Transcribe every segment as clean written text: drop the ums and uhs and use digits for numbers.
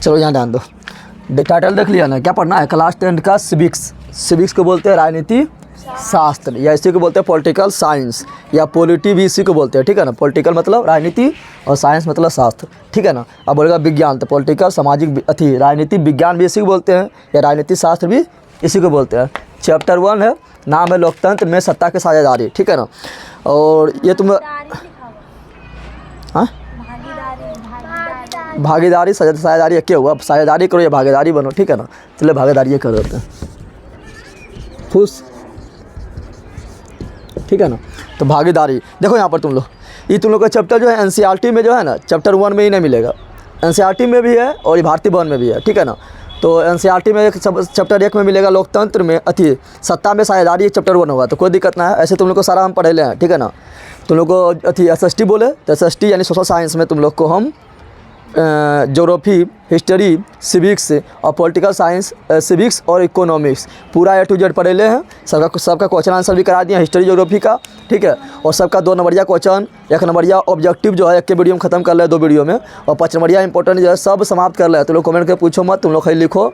चलो यहाँ ध्यान दो, टाइटल देख लिया ना, क्या पढ़ना है क्लास 10 का सिविक्स। सिविक्स को बोलते हैं राजनीति शास्त्र, या इसी को बोलते हैं पॉलिटिकल साइंस, या पॉलिटी भी इसी को बोलते हैं, ठीक है ना। पॉलिटिकल मतलब राजनीति और साइंस मतलब शास्त्र, ठीक है ना। अब बोलेगा विज्ञान, तो पॉलिटिकल सामाजिक अथी राजनीति विज्ञान भी इसी को बोलते हैं, या राजनीति शास्त्र भी इसी को बोलते हैं। चैप्टर 1 है, नाम है लोकतंत्र में सत्ता की साझेदारी, ठीक है ना। और ये तुम हाँ भागीदारी साझेदारी क्या हुआ, साझेदारी करो या भागीदारी बनो, ठीक है ना। चलिए भागीदारी कर देते हैं, खुश, ठीक है ना। तो भागीदारी देखो यहाँ पर तुम लोग, ये तुम लोग का चैप्टर जो है एनसीईआरटी में जो है ना, चैप्टर 1 में ही नहीं मिलेगा, एनसीईआरटी में भी है और ये भारतीय भवन में भी है, ठीक है ना। तो एनसीईआरटी में चैप्टर 1 में मिलेगा लोकतंत्र में अथी सत्ता में साझेदारी, चैप्टर 1 होगा, तो कोई दिक्कत ना है। ऐसे तुम लोग को सारा हम पढ़े ले हैं, ठीक है ना। तुम लोग को अथी एसएसटी बोले तो एसएसटी यानी सोशल साइंस में तुम लोग को हम ज्योग्राफी, हिस्ट्री, सिविक्स और पॉलिटिकल साइंस, सिविक्स और इकोनॉमिक्स पूरा A to Z पढ़े ले हैं। सबका क्वेश्चन आंसर भी करा दिया हिस्ट्री ज्योग्राफी का, ठीक है। और सबका 2 नंबरिया क्वेश्चन, 1 नंबरिया ऑब्जेक्टिव जो है एक के वीडियो में खत्म कर ले, 2 वीडियो में, और 5 नंबरिया इंपॉर्टेंट जो है सब समाप्त कर ले। तुम लोग कमेंट करके पूछो मत, तुम लोग खाली लिखो,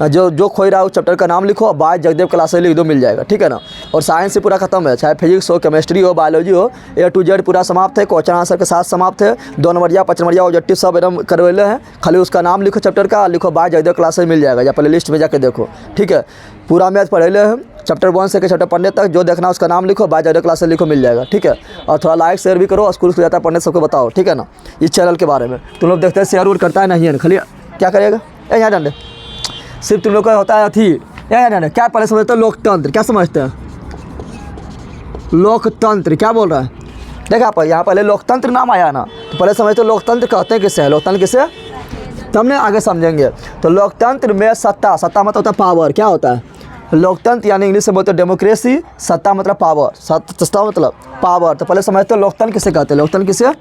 जो खोई रहा है उस चैप्टर का नाम लिखो, बाय जगदेव क्लास से लिख दो, मिल जाएगा, ठीक है ना। और साइंस से पूरा खत्म है, चाहे फिजिक्स हो, केमिस्ट्री हो, बायोलॉजी हो, A to Z पूरा समाप्त है, क्वेश्चन आंसर के साथ समाप्त है। 2 नंबरिया 5 नंबरिया ऑब्जेक्टिव सब एकदम करवेले हैं, खाली उसका नाम लिखो, चैप्टर का लिखो, बाय जगदेव क्लास से मिल जाएगा, या प्ले लिस्ट में जाके देखो, ठीक है। पूरा मैथ पढ़ेले हैं, चैप्टर 1 से चैप्टर पढ़ने तक जो देखना उसका नाम लिखो, बाय जगदेव क्लास से लिखो, मिल जाएगा, ठीक है। और थोड़ा लाइक शेयर भी करो, और स्कूल से जाता है पढ़ने सबको बताओ, ठीक है ना, इस चैनल के बारे में। तुम लोग देखते हैं शेयर वूर करता है नहीं है, खाली क्या करेगा यहाँ डंडे, सिर्फ तुम लोग का होता है थी या क्या पहले समझते हो लोकतंत्र, क्या समझते हैं लोकतंत्र, क्या बोल रहा है। देखा आप यहाँ पहले लोकतंत्र नाम आया ना, तो पहले समझते हो लोकतंत्र कहते हैं किसे, लोकतंत्र किसे, तब ने आगे समझेंगे। तो लोकतंत्र में सत्ता, सत्ता मतलब होता है पावर, क्या होता है लोकतंत्र, यानी इंग्लिश में बोलते हैं डेमोक्रेसी, सत्ता मतलब पावर, सत्ता मतलब पावर। तो पहले समझते हो लोकतंत्र किसे कहते हैं, लोकतंत्र किसे,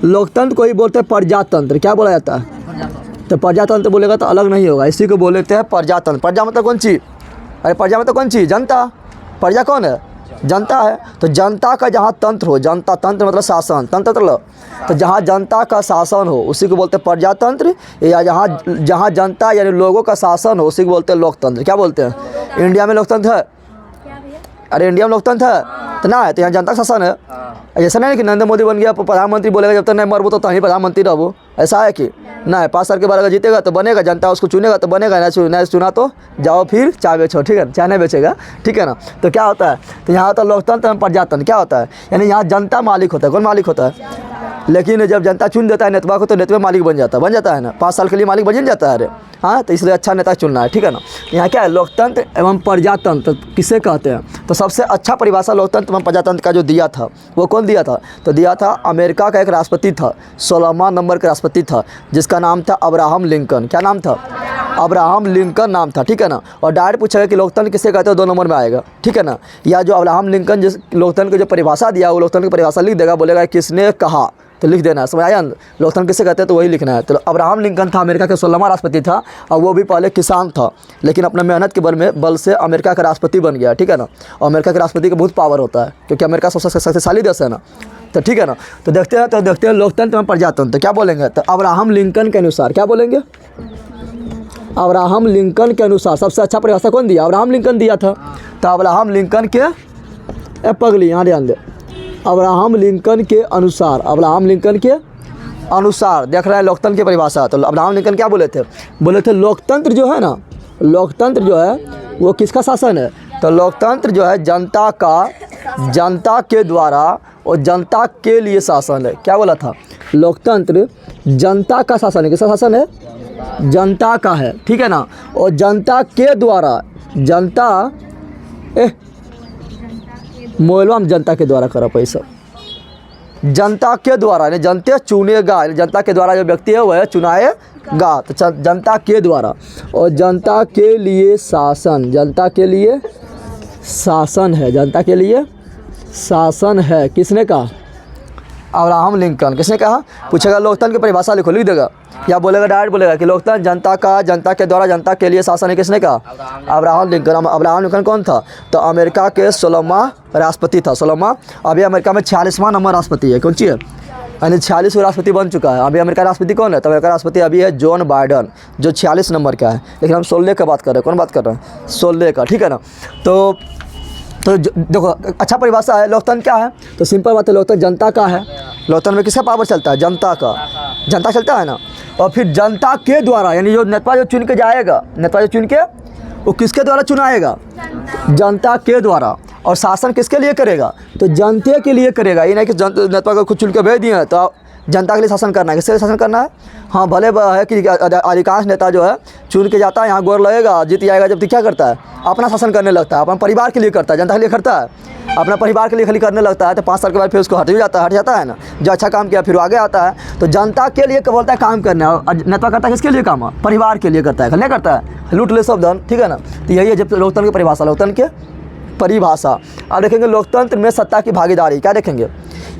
लोकतंत्र को ही बोलते हैं प्रजातंत्र, क्या बोला जाता है। तो प्रजातंत्र बोलेगा तो अलग नहीं होगा, इसी को बोलते हैं प्रजातंत्र। प्रजा मतलब कौन चीज़, अरे प्रजा मतलब कौन चीज़, जनता। प्रजा कौन है, जनता है। तो जनता का जहाँ तंत्र हो, जनता तंत्र मतलब शासन, तंत्र मतलब तो जहाँ जनता का शासन हो उसी को बोलते हैं प्रजातंत्र, या जहाँ जनता यानी लोगों का शासन हो उसी को बोलते हैं लोकतंत्र। क्या बोलते हैं, इंडिया में लोकतंत्र है, अरे इंडिया में लोकतंत्र है तो ना है, तो यहाँ जनता का शासन है। ऐसा नहीं है कि नरेंद्र मोदी बन गया प्रधानमंत्री, बोलेगा जब तक नहीं मरबो तो ही प्रधानमंत्री रहो, ऐसा है कि ना है। 5 साल के बाद अगर जीतेगा तो बनेगा, जनता उसको चुनेगा तो बनेगा, ना चुना तो जाओ फिर चाय बेचो, ठीक है, चाय नहीं बेचेगा, ठीक है ना। तो क्या होता है, तो यहाँ होता है लोकतंत्र में प्रजातंत्र, क्या होता है, यानी यहाँ जनता मालिक होता है। कौन मालिक होता है, लेकिन जब जनता चुन देता है नेता को तो नेता मालिक बन जाता है ना, 5 साल के लिए मालिक बन जाता है, अरे हाँ, तो इसलिए अच्छा नेता चुनना है, ठीक है ना। यहाँ क्या है लोकतंत्र एवं प्रजातंत्र किसे कहते हैं, तो सबसे अच्छा परिभाषा लोकतंत्र एवं प्रजातंत्र का जो दिया था वो कौन दिया था, तो दिया था अमेरिका का एक राष्ट्रपति था, 16वां नंबर का राष्ट्रपति था, जिसका नाम था अब्राहम लिंकन। क्या नाम था, अब्राहम लिंकन नाम था, ठीक है ना। और डायरेक्ट पूछेगा कि लोकतंत्र किसे कहते हैं, 2 नंबर में आएगा, ठीक है ना। या जो अब्राहम लिंकन जिस लोकतंत्र की जो परिभाषा दिया वो लोकतंत्र की परिभाषा लिख देगा, बोलेगा किसने कहा, तो लिख देना, समझ आया। लोकतंत्र किसे कहते हैं तो वही लिखना है। तो अब्राहम लिंकन था, अमेरिका के 16वां राष्ट्रपति था, और वो भी पहले किसान था, लेकिन अपने मेहनत के बल से अमेरिका का राष्ट्रपति बन गया, ठीक है ना। और अमेरिका के राष्ट्रपति का बहुत पावर होता है, क्योंकि अमेरिका सबसे शक्तिशाली देश है ना, तो ठीक है ना। तो देखते हैं लोकतंत्र में प्रजातंत्र, तो क्या बोलेंगे, तो अब्राहम लिंकन के अनुसार क्या बोलेंगे, अब्राहम लिंकन के अनुसार सबसे अच्छा परिभाषा कौन दिया, अब्राहम लिंकन दिया था। तो अब्राहम लिंकन के पगली यहाँ ध्यान दे, अब्राहम लिंकन के अनुसार, अब्राहम लिंकन के अनुसार देख रहे हैं लोकतंत्र की परिभाषा। तो अब्राहम लिंकन क्या बोले थे लोकतंत्र जो है ना, लोकतंत्र जो है वो किसका शासन है, तो लोकतंत्र जो है जनता का, जनता के द्वारा और जनता के लिए शासन है। क्या बोला था, लोकतंत्र जनता का शासन है, किसका शासन है, जनता का है, ठीक है ना। और जनता के द्वारा, जनता मोहल्ला में जनता के द्वारा करा पैसा, जनता के द्वारा यानी जनता चुनेगा, जनता के द्वारा जो व्यक्ति है वह चुनाएगा, तो जनता के द्वारा। और जनता के लिए शासन, जनता के लिए शासन है, जनता के लिए शासन है, किसने कहा, अब्राहम लिंकन। किसने कहा, पूछेगा लोकतंत्र की परिभाषा लिखो, लिख देगा, या बोलेगा डायरेक्ट बोलेगा कि लोकतंत्र जनता का, जनता के द्वारा, जनता के लिए शासन है, किसने कहा, अब्राहम लिंकन। अब्राहम लिंकन कौन था, तो अमेरिका के 16वां राष्ट्रपति था, 16वां। अभी अमेरिका में 46वां नंबर राष्ट्रपति है, कौन सी है, यानी 46 को राष्ट्रपति बन चुका है। अभी अमेरिका राष्ट्रपति कौन है? तो अमेरिका राष्ट्रपति अभी है जॉन बाइडन, जो 46 नंबर का है। लेकिन हम 16 का बात कर रहे हैं। कौन बात कर रहे हैं? 16 का, ठीक है ना। तो देखो, अच्छा परिभाषा है। लोकतंत्र क्या है? तो सिंपल बात है, लोकतंत्र जनता का है। लोकतंत्र में किसका पावर चलता है? जनता का। जनता चलता है ना। और फिर जनता के द्वारा, यानी जो नेता जो चुन के जाएगा, नेता जो चुन के, वो किसके द्वारा चुनाएगा? जनता के द्वारा। और शासन किसके लिए करेगा? तो जनता के लिए करेगा। ये नहीं कि नेता को खुद चुन के भेज दिए हैं तो जनता के लिए शासन करना है। किसके लिए शासन करना है? हाँ, भले है कि अधिकांश नेता जो है चुन के जाता है, यहाँ गोर लगेगा, जीत जाएगा, जब क्या करता है? अपना शासन करने लगता है, अपना परिवार के लिए करता है। जनता के लिए करता है, अपना परिवार के लिए खाली करने लगता है। तो 5 साल के बाद फिर उसको हट जाता है ना। जो अच्छा काम किया फिर आगे आता है। तो जनता के लिए बोलता है काम करना है। और नेता करता है किसके लिए काम? परिवार के लिए करता है, नहीं करता है लूट ले सब धन, ठीक है ना। तो यही है जब लोकतंत्र की परिभाषा, लोकतंत्र के परिभाषा। अब देखेंगे लोकतंत्र में सत्ता की भागीदारी। क्या देखेंगे?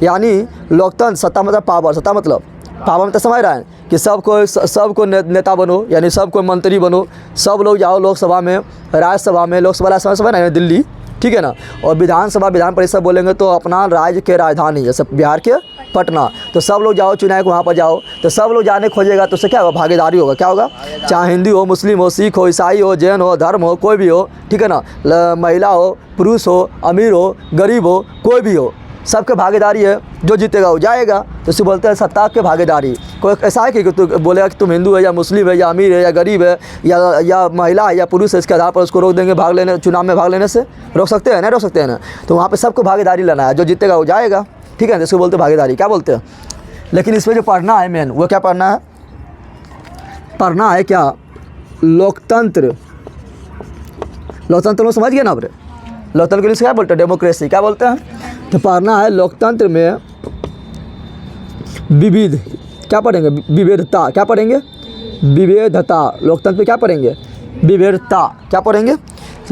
यानी लोकतंत्र, सत्ता मतलब पावर, सत्ता मतलब पावर में तो समझ रहा है कि सबको नेता बनो, यानी सबको मंत्री बनो, सब लोग जाओ लोकसभा में, राज्यसभा में, लोकसभा ना दिल्ली, ठीक है ना। और विधानसभा, विधान परिषद बोलेंगे तो अपना राज्य के राजधानी, जैसे बिहार के पटना। तो सब लोग जाओ चुनाव को, वहाँ पर जाओ। तो सब लोग जाने खोजेगा तो उससे क्या होगा? भागीदारी होगा। क्या होगा? चाहे हिंदू हो, मुस्लिम हो, सिख हो, ईसाई हो, जैन हो, धर्म हो, कोई भी हो, ठीक है ना। महिला हो, पुरुष हो, अमीर हो, गरीब हो, कोई भी हो, सबके भागीदारी है। जो जीतेगा वो जाएगा। तो इसे बोलते हैं सत्ता के भागीदारी। कोई ऐसा है कि तू बोलेगा कि तुम हिंदू है या मुस्लिम है या अमीर है या गरीब है या महिला है या पुरुष है, इसके आधार पर उसको रोक देंगे भाग लेने, चुनाव में भाग लेने से? रोक सकते हैं? नहीं रोक सकते हैं ना। तो वहाँ पे सबको भागीदारी लेना है। जो जीतेगा वो जाएगा, ठीक है। इसको बोलते हैं भागीदारी। क्या बोलते हैं? लेकिन इसमें जो पढ़ना है मेन, वो क्या पढ़ना है? पढ़ना है क्या? लोकतंत्र। लोकतंत्र में समझ गए ना आप? लोकतंत्र के लिए क्या बोलते हैं? डेमोक्रेसी। क्या बोलते हैं? तो पढ़ना है लोकतंत्र में विविध, क्या पढ़ेंगे? विविधता। क्या पढ़ेंगे? विविधता। लोकतंत्र में क्या पढ़ेंगे? विविधता। क्या पढ़ेंगे?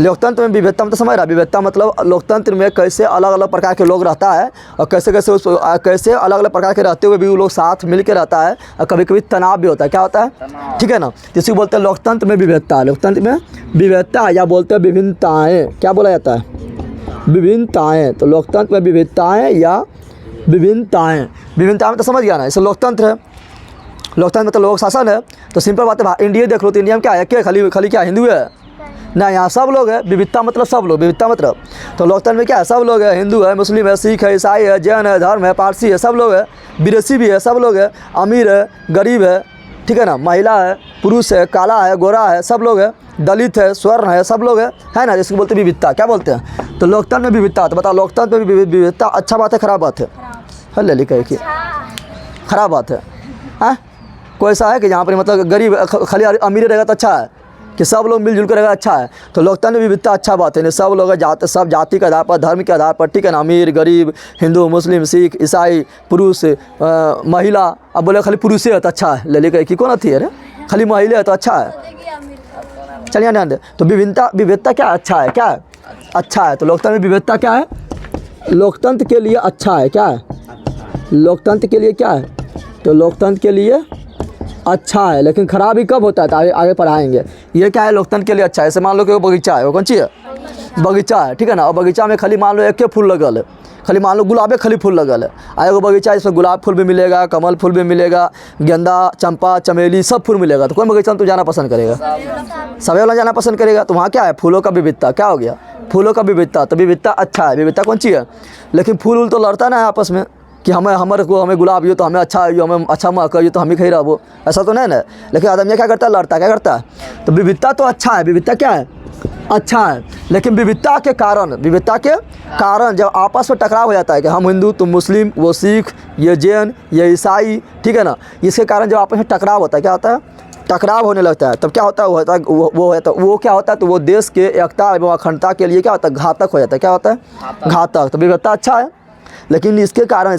लोकतंत्र में विविधता मतलब समझ रहा है? विविधता मतलब लोकतंत्र में कैसे अलग अलग प्रकार के लोग रहता है और कैसे अलग अलग प्रकार के रहते हुए भी वो लोग साथ मिल के रहता है। और कभी कभी तनाव भी होता है। क्या होता है? ठीक है ना। जिसको बोलते हैं लोकतंत्र में विविधता। लोकतंत्र में विविधता या बोलते हैं विभिन्नताएँ। क्या बोला जाता है? विभिन्नताएँ। तो लोकतंत्र में विविधताएँ या विभिन्नताएँ। विभिन्नताएँ में तो समझ गया ना, इसे लोकतंत्र है। लोकतंत्र मतलब लोक शासन है। तो सिंपल बात है, इंडिया देख लो तो इंडिया में क्या है? क्या खाली क्या हिंदू है? ना, यहाँ सब लोग है। विविधता मतलब सब लोग, विविधता मतलब। तो लोकतंत्र में क्या है? सब लोग है। हिंदू है, मुस्लिम है, सिख है, ईसाई है, जैन है, धर्म है, पारसी है, सब लोग है। विदेशी भी है, सब लोग है। अमीर है, गरीब है, ठीक है ना। महिला है, पुरुष है, काला है, गोरा है, सब लोग है। दलित है, स्वर्ण है, सब लोग है ना। जिसको बोलते हैं विविधता। क्या बोलते हैं? तो लोकतंत्र में विविधता। तो बताओ लोकतंत्र में विविधता अच्छा बात है खराब बात है? ले लिखा है कि खराब बात है। हाँ, कोई ऐसा है कि जहाँ पर मतलब गरीब खाली अमीर रहेगा तो अच्छा है, कि सब लोग मिलजुल कर रहेगा अच्छा है? तो लोकतंत्र में विविधता अच्छा बात है। नहीं, सब लोग सब जाति के आधार पर, धर्म के आधार पर, ठीक है ना। अमीर गरीब, हिंदू मुस्लिम सिख ईसाई, पुरुष महिला। अब बोले खाली पुरुष है तो अच्छा है, ले लेकर कि कौन अथी है? खाली महिला है तो अच्छा है? चलिए ध्यान दे। तो विविधता क्या अच्छा है? क्या है? अच्छा है। तो लोकतंत्र में विविधता क्या है? लोकतंत्र के लिए अच्छा है। क्या है? लोकतंत्र के लिए क्या है? तो लोकतंत्र के लिए अच्छा है। लेकिन खराब ही कब होता है? तो आगे पढ़ाएंगे। ये क्या है? लोकतंत्र के लिए अच्छा है। जैसे मान लो कि वो बगीचा है, वो कौन चीज़ है? बगीचा है, ठीक है ना। और बगीचा में खाली मान लो एक फूल लगल है, खाली मान लो गुलाबे खाली फूल लगल है। आए वो बगीचा है, इसमें गुलाब फूल भी मिलेगा, कमल फूल भी मिलेगा, गेंदा, चंपा, चमेली सब फूल मिलेगा। तो कौन बगीचा में तू जाना पसंद करेगा? सभी वाला जाना पसंद करेगा। तो वहाँ क्या है? फूलों का विविधता। क्या हो गया? फूलों का विविधता। तो विविधता अच्छा है। विविधता कौन चीज़ है? लेकिन फूल तो लड़ता ना है आपस में कि हमें गुलाब यो तो हमें अच्छा है, हमें अच्छा महक यो तो हम ही खा रहो, ऐसा तो नहीं ना। लेकिन आदमी क्या करता है? लड़ता। क्या करता है? तो विविधता तो अच्छा है। विविधता क्या है? अच्छा है। लेकिन विविधता के कारण जब आपस में टकराव हो जाता है कि हम हिंदू तुम मुस्लिम, वो सिख, ये जैन, ये ईसाई, ठीक है ना। इसके कारण जब आपस में टकराव होता है, क्या होता है? टकराव होने लगता है। तब क्या होता है? वो क्या होता है? तो वो देश के एकता एवं अखंडता के लिए क्या होता है? घातक हो जाता है। क्या होता है? घातक। तो विविधता अच्छा है। लेकिन इसके कारण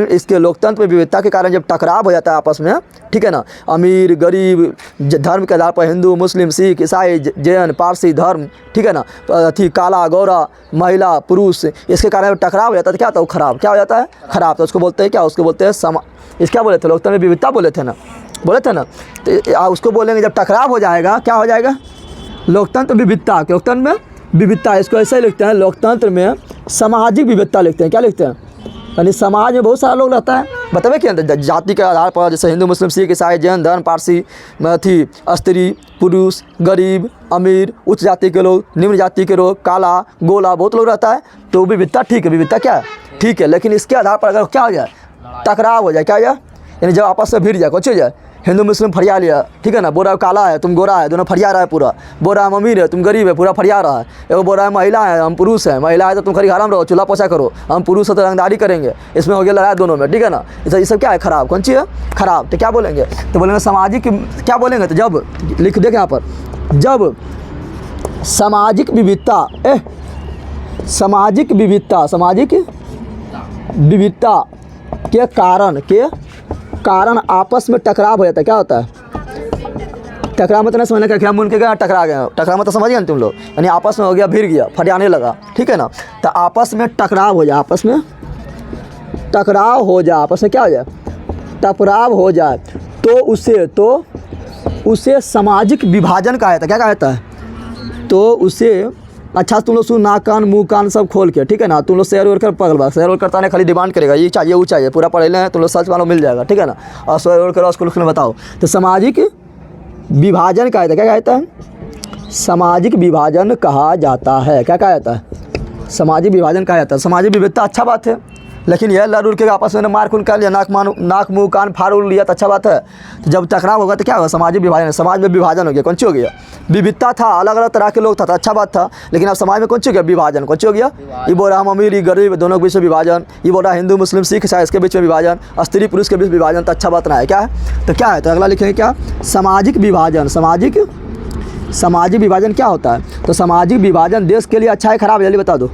इसके लोकतंत्र में विविधता के कारण जब टकराव हो जाता है आपस में, ठीक है ना। अमीर गरीब, धर्म के आधार पर हिंदू मुस्लिम सिख ईसाई जैन पारसी धर्म, ठीक है ना। अथी काला गोरा महिला पुरुष, इसके कारण जब टकराव हो जाता है तो क्या होता है? वो खराब। क्या हो जाता है? खराब। तो उसको बोलते हैं क्या? उसको बोलते हैं इस क्या बोले थे? लोकतंत्र में विविधता बोले थे ना। तो उसको बोलेंगे जब टकराव हो जाएगा क्या हो जाएगा? लोकतंत्र विविधता। लोकतंत्र में विविधता, इसको ऐसे लिखते हैं लोकतंत्र में सामाजिक विविधता लिखते हैं। क्या लिखते हैं? यानी समाज में बहुत सारा लोग रहता है, बतावे कि जाति के आधार पर, जैसे हिंदू, मुस्लिम, सिख, ईसाई, जैन, धर्म, पारसी, मैथी, स्त्री, पुरुष, गरीब, अमीर, उच्च जाति के लोग, निम्न जाति के लोग, काला, गोला, बहुत लोग रहता है। तो विविधता ठीक है, विविधता क्या है, ठीक है, लेकिन इसके आधार पर अगर क्या हो जाए, टकराव हो जाए, क्या हो जाए, यानी जब आपस में भिड़ जाए, कुछ हो जाए, हिंदू मुस्लिम फरिया लिया, ठीक है ना, बोरा काला है तुम गोरा है, दोनों फरिया रहा है पूरा, बोरा हम अमीर है तुम गरीब है, पूरा फरिया रहा है। एगो बोरा है महिला है हम पुरुष है, महिला है तो तुम खरी हराम रहो, चूल्हा पोछा करो, हम पुरुष है तो रंगदारी करेंगे, इसमें हो गया लड़ाई दोनों में, ठीक है ना। ये सब क्या है, खराब, कौन सी है, खराब। तो क्या बोलेंगे, तो बोलेंगे सामाजिक, क्या बोलेंगे, तो जब लिख देखें यहाँ पर, जब सामाजिक विविधता, सामाजिक विविधता, सामाजिक विविधता के कारण आपस में टकराव हो जाता है, क्या होता है, टकराव मतलब समझने का, क्या मुन के क्या टकरा गए, टकराव मतलब समझ गए तुम लोग, यानी आपस में हो गया, भिड़ गया, फटियाने लगा, ठीक है ना। तो आपस में टकराव हो जाए, आपस में टकराव हो जाए, आपस में क्या हो जाए, टकराव हो जाए, तो उसे सामाजिक विभाजन कहा जाता है, क्या कहा जाता है, तो उसे, अच्छा तुम लोग सुन, नाक कान मुँह कान सब खोल के, ठीक है ना, तुम लोग शेयर वेयर कर पगल बा, शेयर वेयर करता नहीं, खाली डिमांड करेगा ये चाहिए वो चाहिए, पूरा पढ़े लें तुम लोग सर्च मानो मिल जाएगा, ठीक है ना, और शेयर वेयर करो, उसको बताओ। तो सामाजिक विभाजन कहा जाता है, क्या कहा जाता है, सामाजिक विभाजन कहा जाता है, क्या कहा जाता है, सामाजिक विभाजन कहा जाता है। सामाजिक विविधता अच्छा बात है, लेकिन यह लड़ उड़ के आपस में मार खून कर लिया, नाक मुँह कान फाड़ उड़ लिया तो अच्छा बात है। तो जब टकराव होगा तो क्या होगा, सामाजिक विभाजन, समाज में विभाजन हो गया, कौन सी हो गया, विविधता था, अलग अलग तरह के लोग था तो अच्छा बात था, लेकिन अब समाज में कौन सी हो गया, विभाजन, कौन सी हो गया, ये बोल रहा हम अमीर ये गरीब दोनों के बीच में विभाजन, ये बोल रहा हिंदू मुस्लिम सिख ईसाई इसके बीच में विभाजन, स्त्री पुरुष के बीच विभाजन, तो अच्छा बात ना है, क्या है, तो क्या है, तो अगला लिखेंगे क्या, सामाजिक विभाजन। सामाजिक विभाजन क्या होता है, तो सामाजिक विभाजन देश के लिए अच्छा है खराब है, जल्दी बता दो,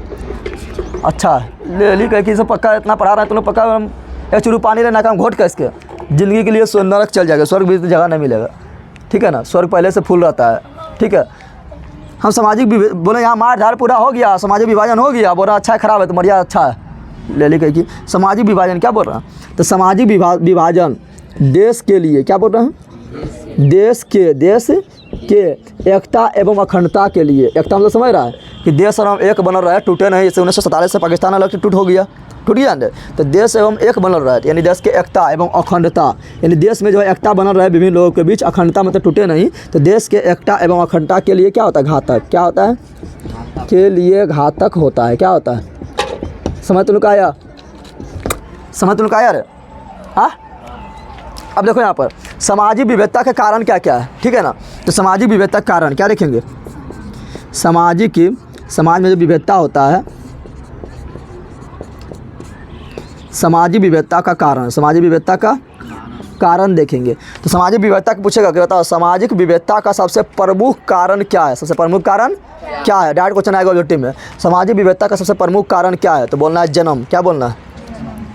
अच्छा ले ली कह कि सब पक्का इतना पढ़ा रहा है तुम लोग, पक्का हम एक चुरू पानी लेना काम घोट कर इसके ज़िंदगी के लिए नरक चल जाएगा, स्वर्ग भी जगह नहीं मिलेगा, ठीक है ना, स्वर्ग पहले से फूल रहता है, ठीक है। हम सामाजिक बोले यहाँ मार धार पूरा हो गया, सामाजिक विभाजन हो गया, बोला अच्छा है खराब है, तो मरिया अच्छा है, ले ली कह कि सामाजिक विभाजन क्या बोल रहा है, तो सामाजिक विभाजन देश के लिए, क्या बोल रहे हैं, देश के एकता एवं अखंडता के लिए, एकता मतलब समझ रहा है कि देश और हम एक बनल रहे, टूटे नहीं, जैसे 1947 से पाकिस्तान अलग से टूट गया ना, तो देश एवं एक बनल रहे, यानी देश के एकता एवं अखंडता, यानी देश में जो है एकता बनल रहे विभिन्न लोगों के बीच, अखंडता मतलब टूटे नहीं, तो देश के एकता एवं अखंडता के लिए क्या होता है, घातक, क्या होता है, के लिए घातक होता है, क्या होता है, समझ तुम आया, समझ तुम आया रे, हाँ। अब देखो यहाँ पर सामाजिक विविधता के कारण क्या क्या है, ठीक है ना, तो सामाजिक विविधता के कारण क्या देखेंगे, समाज में जो विविधता होता है, सामाजिक विविधता का कारण, सामाजिक विविधता का कारण देखेंगे। तो सामाजिक विविधता को पूछेगा कि बताओ सामाजिक विविधता का सबसे प्रमुख कारण क्या है, सबसे प्रमुख कारण क्या है, डायरेक्ट क्वेश्चन आएगा ऑब्जेक्टिव में, सामाजिक विविधता का सबसे प्रमुख कारण क्या है, तो बोलना है जन्म, क्या बोलना है,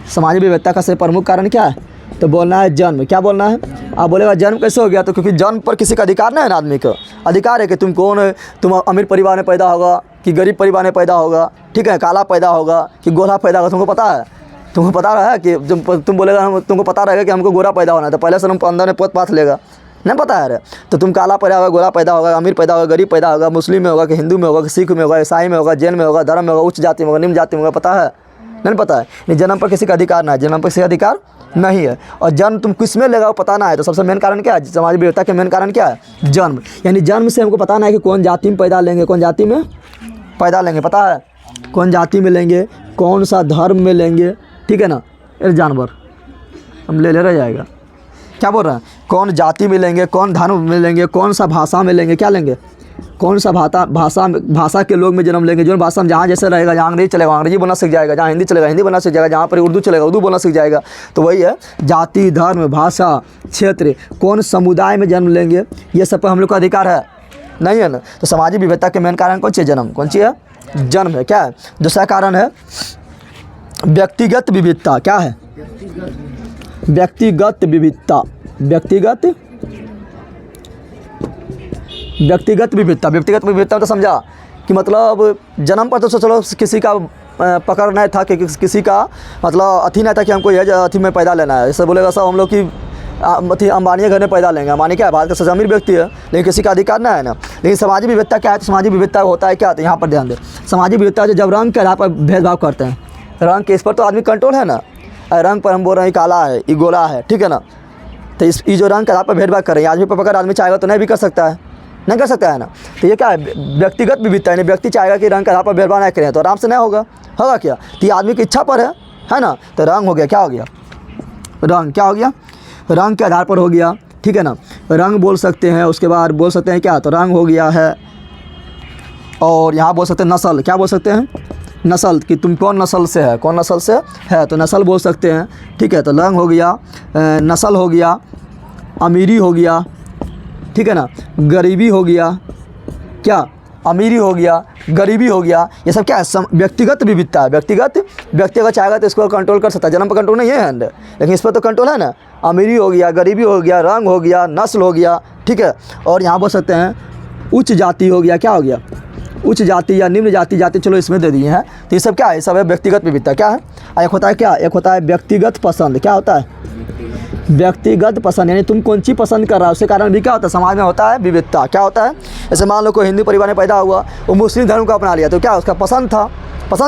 सामाजिक विविधता का सबसे प्रमुख कारण क्या है, तो बोलना है जन्म, क्या बोलना है, आप बोलेगा जन्म कैसे हो गया, तो क्योंकि जन्म पर किसी का अधिकार नहीं है ना, आदमी का अधिकार है कि तुम कौन है, तुम अमीर परिवार में पैदा होगा कि गरीब परिवार में पैदा होगा, ठीक है, काला पैदा होगा कि गोरा पैदा होगा, तुमको पता है, तुमको पता रहा है कि तुम बोलेगा हम, तुमको पता रहेगा कि हमको गोरा पैदा होना है, तो पहले से तुम अंदर में पोत पाथ लेगा, नहीं पता है, तो तुम काला पैदा होगा, गोरा पैदा होगा, अमीर पैदा होगा, गरीब पैदा होगा, मुस्लिम में होगा कि हिंदू में होगा कि सिख में होगा, ईसाई में होगा, जैन में होगा, धर्म में होगा, उच्च जाति में होगा, निम्न जाति में होगा, पता है, नहीं पता है, नहीं, जन्म पर किसी का अधिकार ना है, जन्म पर किसी का अधिकार नहीं है, और जन्म तुम किस में लेगा पता ना है, तो सबसे मेन कारण क्या है, सामाजिक विविधता के मेन कारण क्या है, जन्म, यानी जन्म से हमको पता ना है कि कौन जाति में पैदा लेंगे, कौन जाति में पैदा लेंगे, पता है कौन जाति में लेंगे, कौन सा धर्म में लेंगे, ठीक है ना, ये जानवर हम ले रह जाएगा, क्या बोल रहा है, कौन जाति में लेंगे, कौन धर्म में लेंगे, कौन सा भाषा में लेंगे, क्या लेंगे, कौन सा भाषा के लोग में जन्म लेंगे, जो भाषा में जहाँ जैसे रहेगा, जहाँ अंग्रेजी चलेगा अंग्रेजी बोलना सीख जाएगा, जहाँ हिंदी चलेगा हिंदी बोलना सीख जाएगा, जहाँ पर उर्दू चलेगा उर्दू बोलना सीख जाएगा, तो वही है जाति धर्म भाषा क्षेत्र, कौन समुदाय में जन्म लेंगे, ये सब पर हम लोग का अधिकार है नहीं है ना। तो सामाजिक विविधता के मेन कारण कौन सी है, जन्म, कौन सी है, जन्म है, क्या है। दूसरा कारण है व्यक्तिगत विविधता, क्या है, व्यक्तिगत विविधता, व्यक्तिगत विविधता तो समझा कि मतलब जन्म पर तो चलो किसी का पकड़ नहीं था कि किसी का मतलब अथी नहीं था कि हमको यह अथी में पैदा लेना है, जैसे बोलेगा सब हम लोग की अथी अंबानी घर में पैदा लेंगे, अंबानी क्या है भारत का सबसे अमीर व्यक्ति है, लेकिन किसी का अधिकार ना है ना। लेकिन सामाजिक विविधता क्या है, तो सामाजिक विविधता होता है क्या, तो यहाँ पर ध्यान दें, सामाजिक विविधता जो जब रंग के आधार पर भेदभाव करते हैं, रंग के इस पर तो आदमी कंट्रोल है ना। रंग पर हम बोल रहे हैं काला है, ये गोरा है, ठीक है ना। तो ये जो रंग के आधार पर भेदभाव कर रहे हैं, आदमी पर पकड़ आदमी चाहेगा तो नहीं भी कर सकता है, नहीं कर सकता है ना। तो ये क्या है, व्यक्तिगत विविधता है। व्यक्ति चाहेगा कि रंग के आधार पर भेदभाव नहीं करें तो आराम से नहीं होगा, होगा क्या। तो ये आदमी की इच्छा पर है ना। तो रंग हो गया, क्या हो गया, रंग क्या हो गया, रंग के आधार पर हो गया, ठीक है ना। रंग बोल सकते हैं, उसके बाद बोल सकते हैं क्या, तो रंग हो गया है। और यहाँ बोल सकते हैं नस्ल, क्या बोल सकते हैं, नस्ल, कि तुम कौन नस्ल से है, कौन नस्ल से है, तो नस्ल बोल सकते हैं, ठीक है। तो रंग हो गया, नस्ल हो गया, अमीरी हो गया, ठीक है ना, गरीबी हो गया, क्या, अमीरी हो गया, गरीबी हो गया, ये सब क्या है, व्यक्तिगत विविधता है। व्यक्ति अगर चाहेगा तो इसको कंट्रोल कर सकता है। जन्म पर कंट्रोल नहीं है, लेकिन इस पर तो कंट्रोल है ना। अमीरी हो गया, गरीबी हो गया, रंग हो गया, नस्ल हो गया, ठीक है। और यहाँ बोल सकते हैं उच्च जाति हो गया, क्या हो गया, उच्च जाति या निम्न जाति, चलो इसमें दे दिए हैं। तो ये सब क्या है, ये सब है व्यक्तिगत विविधता। क्या है, एक होता है क्या, एक होता है व्यक्तिगत पसंद, क्या होता है, व्यक्तिगत पसंद, यानी तुम कौन सी पसंद कर रहा है, उसके कारण भी क्या होता है, समाज में होता है विविधता। क्या होता है, जैसे मान लो कोई हिंदू परिवार में पैदा हुआ, वो मुस्लिम धर्म को अपना लिया, तो क्या उसका पसंद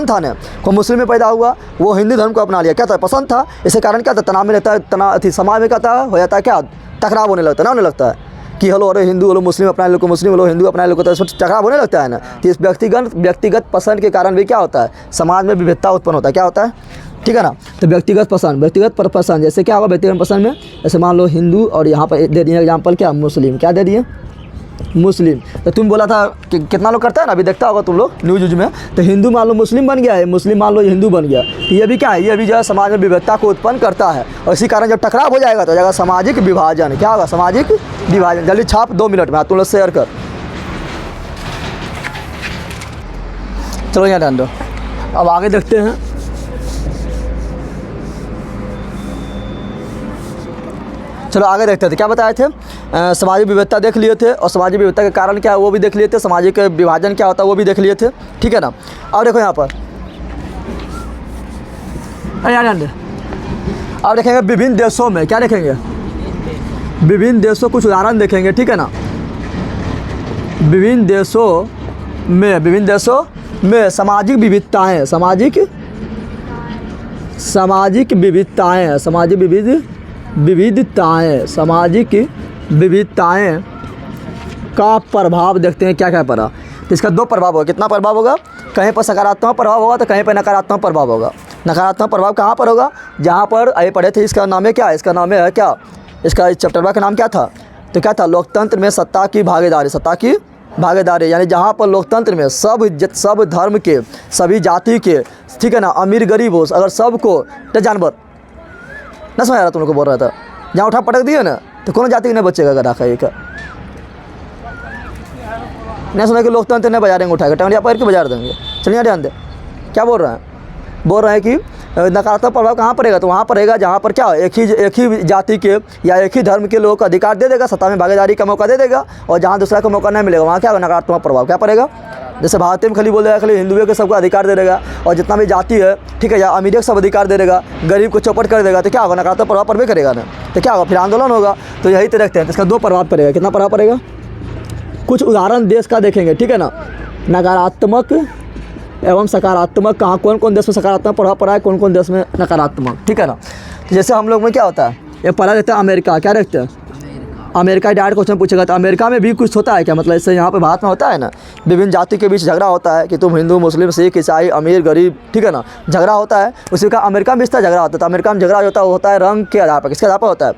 था ना। कोई मुस्लिम में पैदा हुआ, वो हिंदू धर्म को अपना लिया, क्या था, पसंद था। इसके कारण क्या था, तनाव में रहता है, समाज में क्या था, हो जाता है क्या, टकराव होने लगता है ना, होने लगता है कि हेलो अरे हिंदू हेलो मुस्लिम अपना लोग, मुस्लिम हेलो हिंदू अपना लोग, तो टकराव होने लगता है ना। तो इस व्यक्तिगत पसंद के कारण भी क्या होता है, समाज में विविधता उत्पन्न होता है। क्या होता है, ठीक है ना। तो व्यक्तिगत पसंद, जैसे क्या होगा व्यक्तिगत पसंद में, जैसे मान लो हिंदू और यहाँ पर दे दिए एग्जाम्पल क्या, मुस्लिम, क्या दे दिए, मुस्लिम। तो तुम बोला था कि कितना लोग करता है ना, अभी देखता होगा तुम लोग न्यूज में। तो हिंदू मान लो मुस्लिम बन गया है, मुस्लिम मान लो हिंदू बन गया, तो ये भी क्या है, ये भी जो है समाज में विविधता को उत्पन्न करता है। और इसी कारण जब टकराव हो जाएगा तो हो जाएगा सामाजिक विभाजन। क्या होगा, सामाजिक विभाजन। जल्दी छाप 2 मिनट में, तुम लोग शेयर कर, चलो यहाँ ध्यान दो। अब आगे देखते हैं, चलो आगे देखते थे, क्या बताए थे, सामाजिक विविधता देख लिए थे, और सामाजिक विविधता के कारण क्या है वो भी देख लिए थे, सामाजिक विभाजन क्या होता है वो भी देख लिए थे, ठीक है ना। अब देखो यहाँ पर, अब देखेंगे विभिन्न देशों में, क्या देखेंगे, विभिन्न देशों, कुछ उदाहरण देखेंगे, ठीक है ना। विभिन्न देशों में सामाजिक विविधताएँ, सामाजिक विविधताएँ का प्रभाव देखते हैं, क्या क्या पड़ा। तो इसका 2 प्रभाव होगा, कितना प्रभाव होगा, कहीं पर सकारात्मक प्रभाव होगा तो कहीं पर नकारात्मक प्रभाव होगा। नकारात्मक प्रभाव कहाँ पर होगा, जहाँ पर आए पढ़े थे, इसका नाम है क्या, इसका नाम है क्या, इसका इस चैप्टर का नाम क्या था, तो क्या था, लोकतंत्र में सत्ता की भागीदारी, यानी जहाँ पर लोकतंत्र में सब धर्म के, सभी जाति के, ठीक है ना, अमीर गरीब हो, अगर सबको, जानवर न समझ आ रहा तुम लोग को बोल रहा था, जहाँ उठा पटक दिए ना तो कौन जाति के नहीं बचेगा, अगर रखा एक नहीं सुना कि लोकतंत्र नहीं बजा देंगे, उठाएगा टंगड़िया पैर के बजा देंगे। चलिए ध्यान दे, क्या बोल रहे हैं कि नकारात्मक प्रभाव कहाँ पड़ेगा, तो वहाँ पड़ेगा जहाँ पर क्या, एक ही जाति के या एक ही धर्म के लोगों को अधिकार दे देगा, सत्ता में भागीदारी का मौका दे देगा, और जहाँ दूसरा को मौका नहीं मिलेगा वहाँ क्या होगा, नकारात्मक प्रभाव क्या पड़ेगा। जैसे भारत में खाली बोल देगा, खाली हिंदुओं के सबको अधिकार दे देगा, और जितना भी जाति है, ठीक है, या अमीर को सब अधिकार दे देगा, गरीब को चौपट कर देगा, तो क्या होगा, नकारात्मक प्रभाव पड़बे करेगा ना। तो क्या होगा, फिर आंदोलन होगा। तो यही तो देखते हैं, तो इसका 2 प्रभाव पड़ेगा, कितना प्रभाव पड़ेगा, कुछ उदाहरण देश का देखेंगे, ठीक है ना, नकारात्मक एवं सकारात्मक, कहाँ कौन कौन देश में सकारात्मक प्रभाव पड़ा है, कौन कौन देश में नकारात्मक, ठीक है ना। तो जैसे हम लोग में क्या होता है, ये पढ़ा देखते हैं अमेरिका, क्या देखते हैं, अमेरिका डायरेक्ट क्वेश्चन पूछेगा, तो अमेरिका में भी कुछ होता है क्या, मतलब इससे यहाँ पे भारत में होता है ना, विभिन्न जाति के बीच झगड़ा होता है कि तुम हिंदू मुस्लिम सिख ईसाई अमीर गरीब, ठीक है ना, झगड़ा होता है। उसी का अमेरिका में इस तरह झगड़ा होता है। तो अमेरिका में झगड़ा होता है, वो होता है रंग के आधार पर, किसके आधार पर होता है,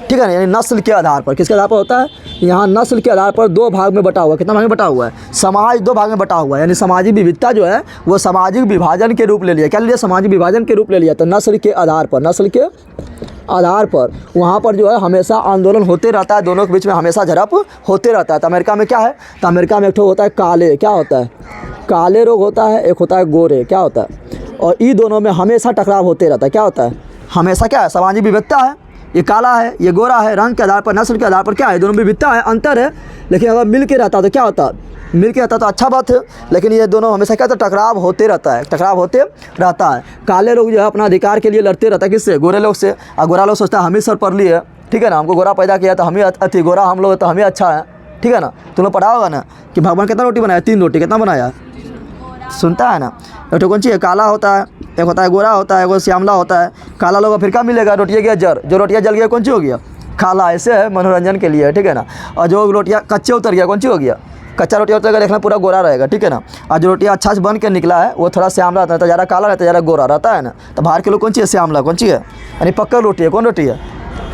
ठीक है ना, यानी नस्ल के आधार पर, किसके आधार पर होता है, यहाँ नस्ल के आधार पर 2 भाग में बटा हुआ है। कितना भाग में बटा हुआ है, समाज 2 भाग में बटा हुआ है, यानी सामाजिक विविधता जो है वो सामाजिक विभाजन के रूप ले लिया, क्या ले लिया, सामाजिक विभाजन के रूप ले लिया। तो नस्ल के आधार पर वहाँ पर जो है हमेशा आंदोलन होते रहता है, दोनों के बीच में हमेशा झड़प होते रहता है। तो अमेरिका में क्या है, तो अमेरिका में एक ठो होता है काले, क्या होता है, काले रोग होता है, एक होता है गोरे, क्या होता है, और ये दोनों में हमेशा टकराव होते रहता है। क्या होता है, हमेशा क्या है, सामाजिक विविधता है, ये काला है ये गोरा है, रंग के आधार पर नस्ल के आधार पर क्या है, दोनों में विविधता है, अंतर है। लेकिन अगर मिल के रहता तो क्या होता, मिल के रहता तो अच्छा बात है, लेकिन ये दोनों हमेशा क्या, तो टकराव होते रहता है, काले लोग जो है अपना अधिकार के लिए लड़ते रहता है, किससे, गोरे लोग से। और गोरा लोग सोचता है हम ही सर पढ़ लिए, ठीक है ना, हमको गोरा पैदा किया तो हम ही अति गोरा हम लोग तो हम ही अच्छा है, ठीक है ना। तुम लोग पढ़ा होगा ना कि भगवान कितना रोटी बनाया, 3 रोटी, कितना बनाया, सुनता है ना। एक कौन चीज़ है, काला होता है, एक होता है गोरा होता है, एक श्यामला होता है, काला लोग फिर क्या मिलेगा, रोटियाँ गया जर, जो रोटियाँ जल गया कौन सी हो गया, खाला। ऐसे है मनोरंजन के लिए, ठीक है ना। और जो रोटियाँ कच्चे उतर गया कौन सी हो गया, कच्चा रोटी उतर गया, देखना पूरा गोरा रहेगा, ठीक है ना। और जो रोटियाँ अच्छा से बन के निकला है वो थोड़ा श्यामला रहता है, तो ज़्यादा काला रहता है, ज़्यादा गोरा रहता है ना। तो बाहर के लोग कौन सी है, श्यामला कौन सी है, यानी पक्का रोटी है, कौन रोटी है,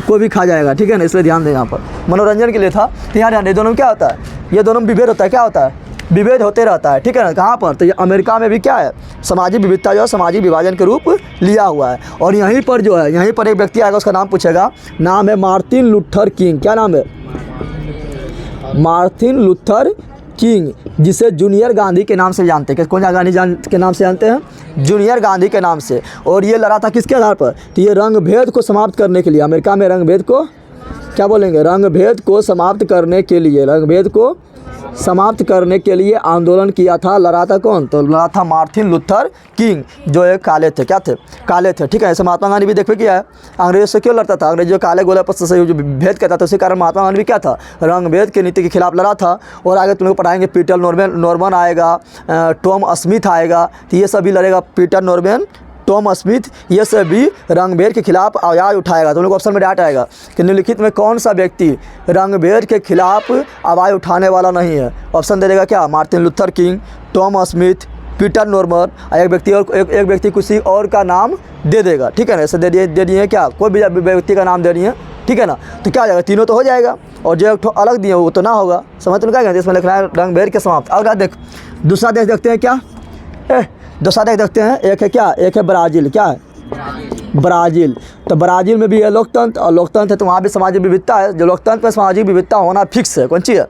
कोई भी खा जाएगा, ठीक है ना। इसलिए ध्यान दें, यहाँ पर मनोरंजन के लिए था। तो यहाँ ध्यान दें, दोनों में क्या होता है, ये दोनों में विभेद होता है, क्या होता है, विभेद होते रहता है, ठीक है ना। कहाँ पर, तो ये अमेरिका में भी क्या है, सामाजिक विविधता जो है सामाजिक विभाजन के रूप लिया हुआ है। और यहीं पर जो है, यहीं पर एक व्यक्ति आएगा, उसका नाम पूछेगा, नाम है मार्टिन लूथर किंग। क्या नाम है, मार्टिन लूथर किंग, जिसे जूनियर गांधी के नाम से जानते हैं। कौन गांधी के नाम से जानते हैं, जूनियर गांधी के नाम से। और ये लड़ा था किसके आधार पर, तो ये रंग भेद को समाप्त करने के लिए, अमेरिका में रंग भेद को क्या बोलेंगे, रंग भेद को समाप्त करने के लिए, रंग भेद को समाप्त करने के लिए आंदोलन किया था। लड़ा था कौन, तो लड़ा था मार्टिन लूथर किंग, जो एक काले थे, क्या थे, काले थे, ठीक है। ऐसे महात्मा गांधी भी देखो किया है, अंग्रेजों से क्यों लड़ता था, अंग्रेज जो काले गोले पर से जो भेद करता था, उसी कारण महात्मा गांधी भी क्या था, रंग भेद की नीति के खिलाफ लड़ा था। और आगे तुम लोग पढ़ाएंगे, पीटर नॉर्मन आएगा, टॉम स्मिथ आएगा, तो ये सभी लड़ेगा, पीटर नॉर्मन, टॉम स्मिथ, ये सभी रंगभेद के खिलाफ आवाज़ उठाएगा। तो लोग ऑप्शन में डाट आएगा कि निम्नलिखित में कौन सा व्यक्ति रंगभेद के खिलाफ आवाज़ उठाने वाला नहीं है। ऑप्शन दे देगा क्या, Martin Luther king, Tom Smith, Peter Norman, एक व्यक्ति और एक व्यक्ति किसी और का नाम दे देगा, ठीक है ना। ऐसे दे दिए क्या, कोई भी व्यक्ति का नाम दे दिए, ठीक है ना। तो क्या हो जाएगा, तीनों तो हो जाएगा, और जो एक अलग दिए वो तो ना होगा। समझ तो क्या कहते हैं, इसमें लिखना है रंगभेद के समाप्त। और देख दूसरा देश देखते हैं, क्या दूसरा देश देखते हैं, एक है क्या, एक है ब्राज़ील। क्या है, ब्राज़ील। तो ब्राज़ील में भी है लोकतंत्र, और लोकतंत्र है तो वहाँ भी सामाजिक विविधता है। जो लोकतंत्र में सामाजिक विविधता होना फिक्स है, कौन सी है,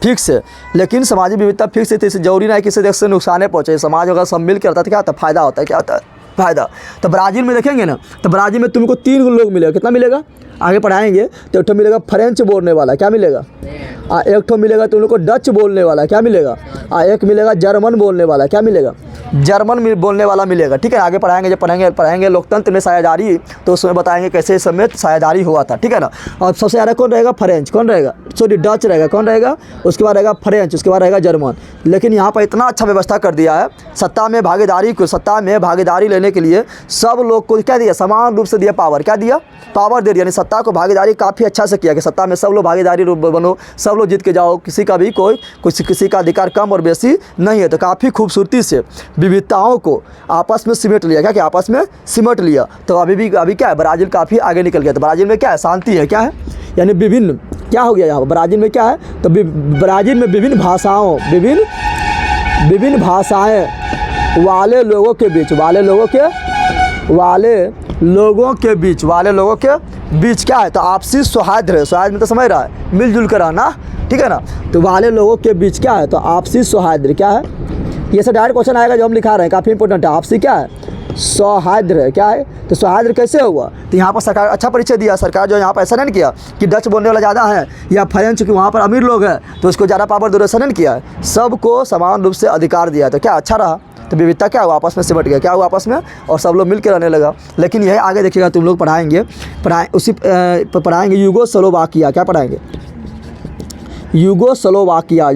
फिक्स है। लेकिन सामाजिक विविधता फिक्स है तो इसे जरूरी नहीं किसी देश से नुकसान पहुँचे। समाज अगर सब मिल के रहता है तो क्या होता है, फायदा होता है, क्या होता है, फायदा। तो ब्राज़ील में देखेंगे ना, तो ब्राज़ील में तुमको 3 लोग मिलेगा, कितना मिलेगा, आगे पढ़ाएंगे। तो एक ठो मिलेगा फ्रेंच बोलने वाला, क्या मिलेगा, एक ठो मिलेगा तुम लोग को डच बोलने वाला, क्या मिलेगा, एक मिलेगा जर्मन बोलने वाला, क्या मिलेगा, जर्मन बोलने वाला मिलेगा, ठीक है। आगे पढ़ाएंगे, जब पढ़ाएंगे लोकतंत्र में साझेदारी, तो उसमें बताएंगे कैसे इस समय साझेदारी हुआ था, ठीक है ना। और सबसे ज़्यादा कौन रहेगा, फ्रेंच, कौन रहेगा, सॉरी डच रहेगा, कौन रहेगा, उसके बाद रहेगा फ्रेंच, उसके बाद रहेगा जर्मन। लेकिन यहाँ पर इतना अच्छा व्यवस्था कर दिया है, सत्ता में भागीदारी लेने के लिए सब लोग को क्या दिया, समान रूप से दिया पावर, क्या दिया, पावर दे दिया। यानी सत्ता को भागीदारी काफ़ी अच्छा से किया कि सत्ता में सब लोग भागीदारी बनो, सब लोग जीत के जाओ, किसी का भी किसी का अधिकार कम और बेसी नहीं है। तो काफ़ी खूबसूरती से विविधताओं को आपस में सिमट लिया, क्या आपस में सिमट लिया। तो अभी क्या है, ब्राज़ील काफ़ी आगे निकल गया। तो ब्राज़ील में क्या है, शांति है, क्या है, यानी विभिन्न क्या हो गया यहाँ पर ब्राज़ील में क्या है, तो ब्राज़ील में विभिन्न भाषाएँ वाले लोगों के बीच क्या है, तो आपसी सौहार्द है। सौहार्द में तो समझ रहा है, मिलजुल कर रहना, ठीक है ना। तो वाले लोगों के बीच क्या है, तो आपसी सौहार्द क्या है। ये सब डायरेक्ट क्वेश्चन आएगा जो हम लिखा रहे हैं, काफ़ी इंपॉर्टेंट है। आपसी क्या है, सौहार्द क्या है, तो सौहार्द कैसे हुआ, तो यहाँ पर सरकार अच्छा परिचय दिया। सरकार जो यहाँ पर ऐसा नहीं किया कि डच बोलने वाला ज़्यादा है या फ्रेंच, क्योंकि वहाँ पर अमीर लोग हैं तो उसको ज़्यादा पावर दे, ऐसा नहीं किया है, सबको समान रूप से अधिकार दिया। तो क्या अच्छा रहा, तो विविधता क्या हुआ, आपस में सिमट गया, क्या हुआ आपस में, और सब लोग मिल के रहने लगा। लेकिन यही आगे देखिएगा तुम लोग पढ़ाएंगे यूगोस्लोवाकिया, क्या पढ़ाएंगे, यूगोस्लोवाकिया।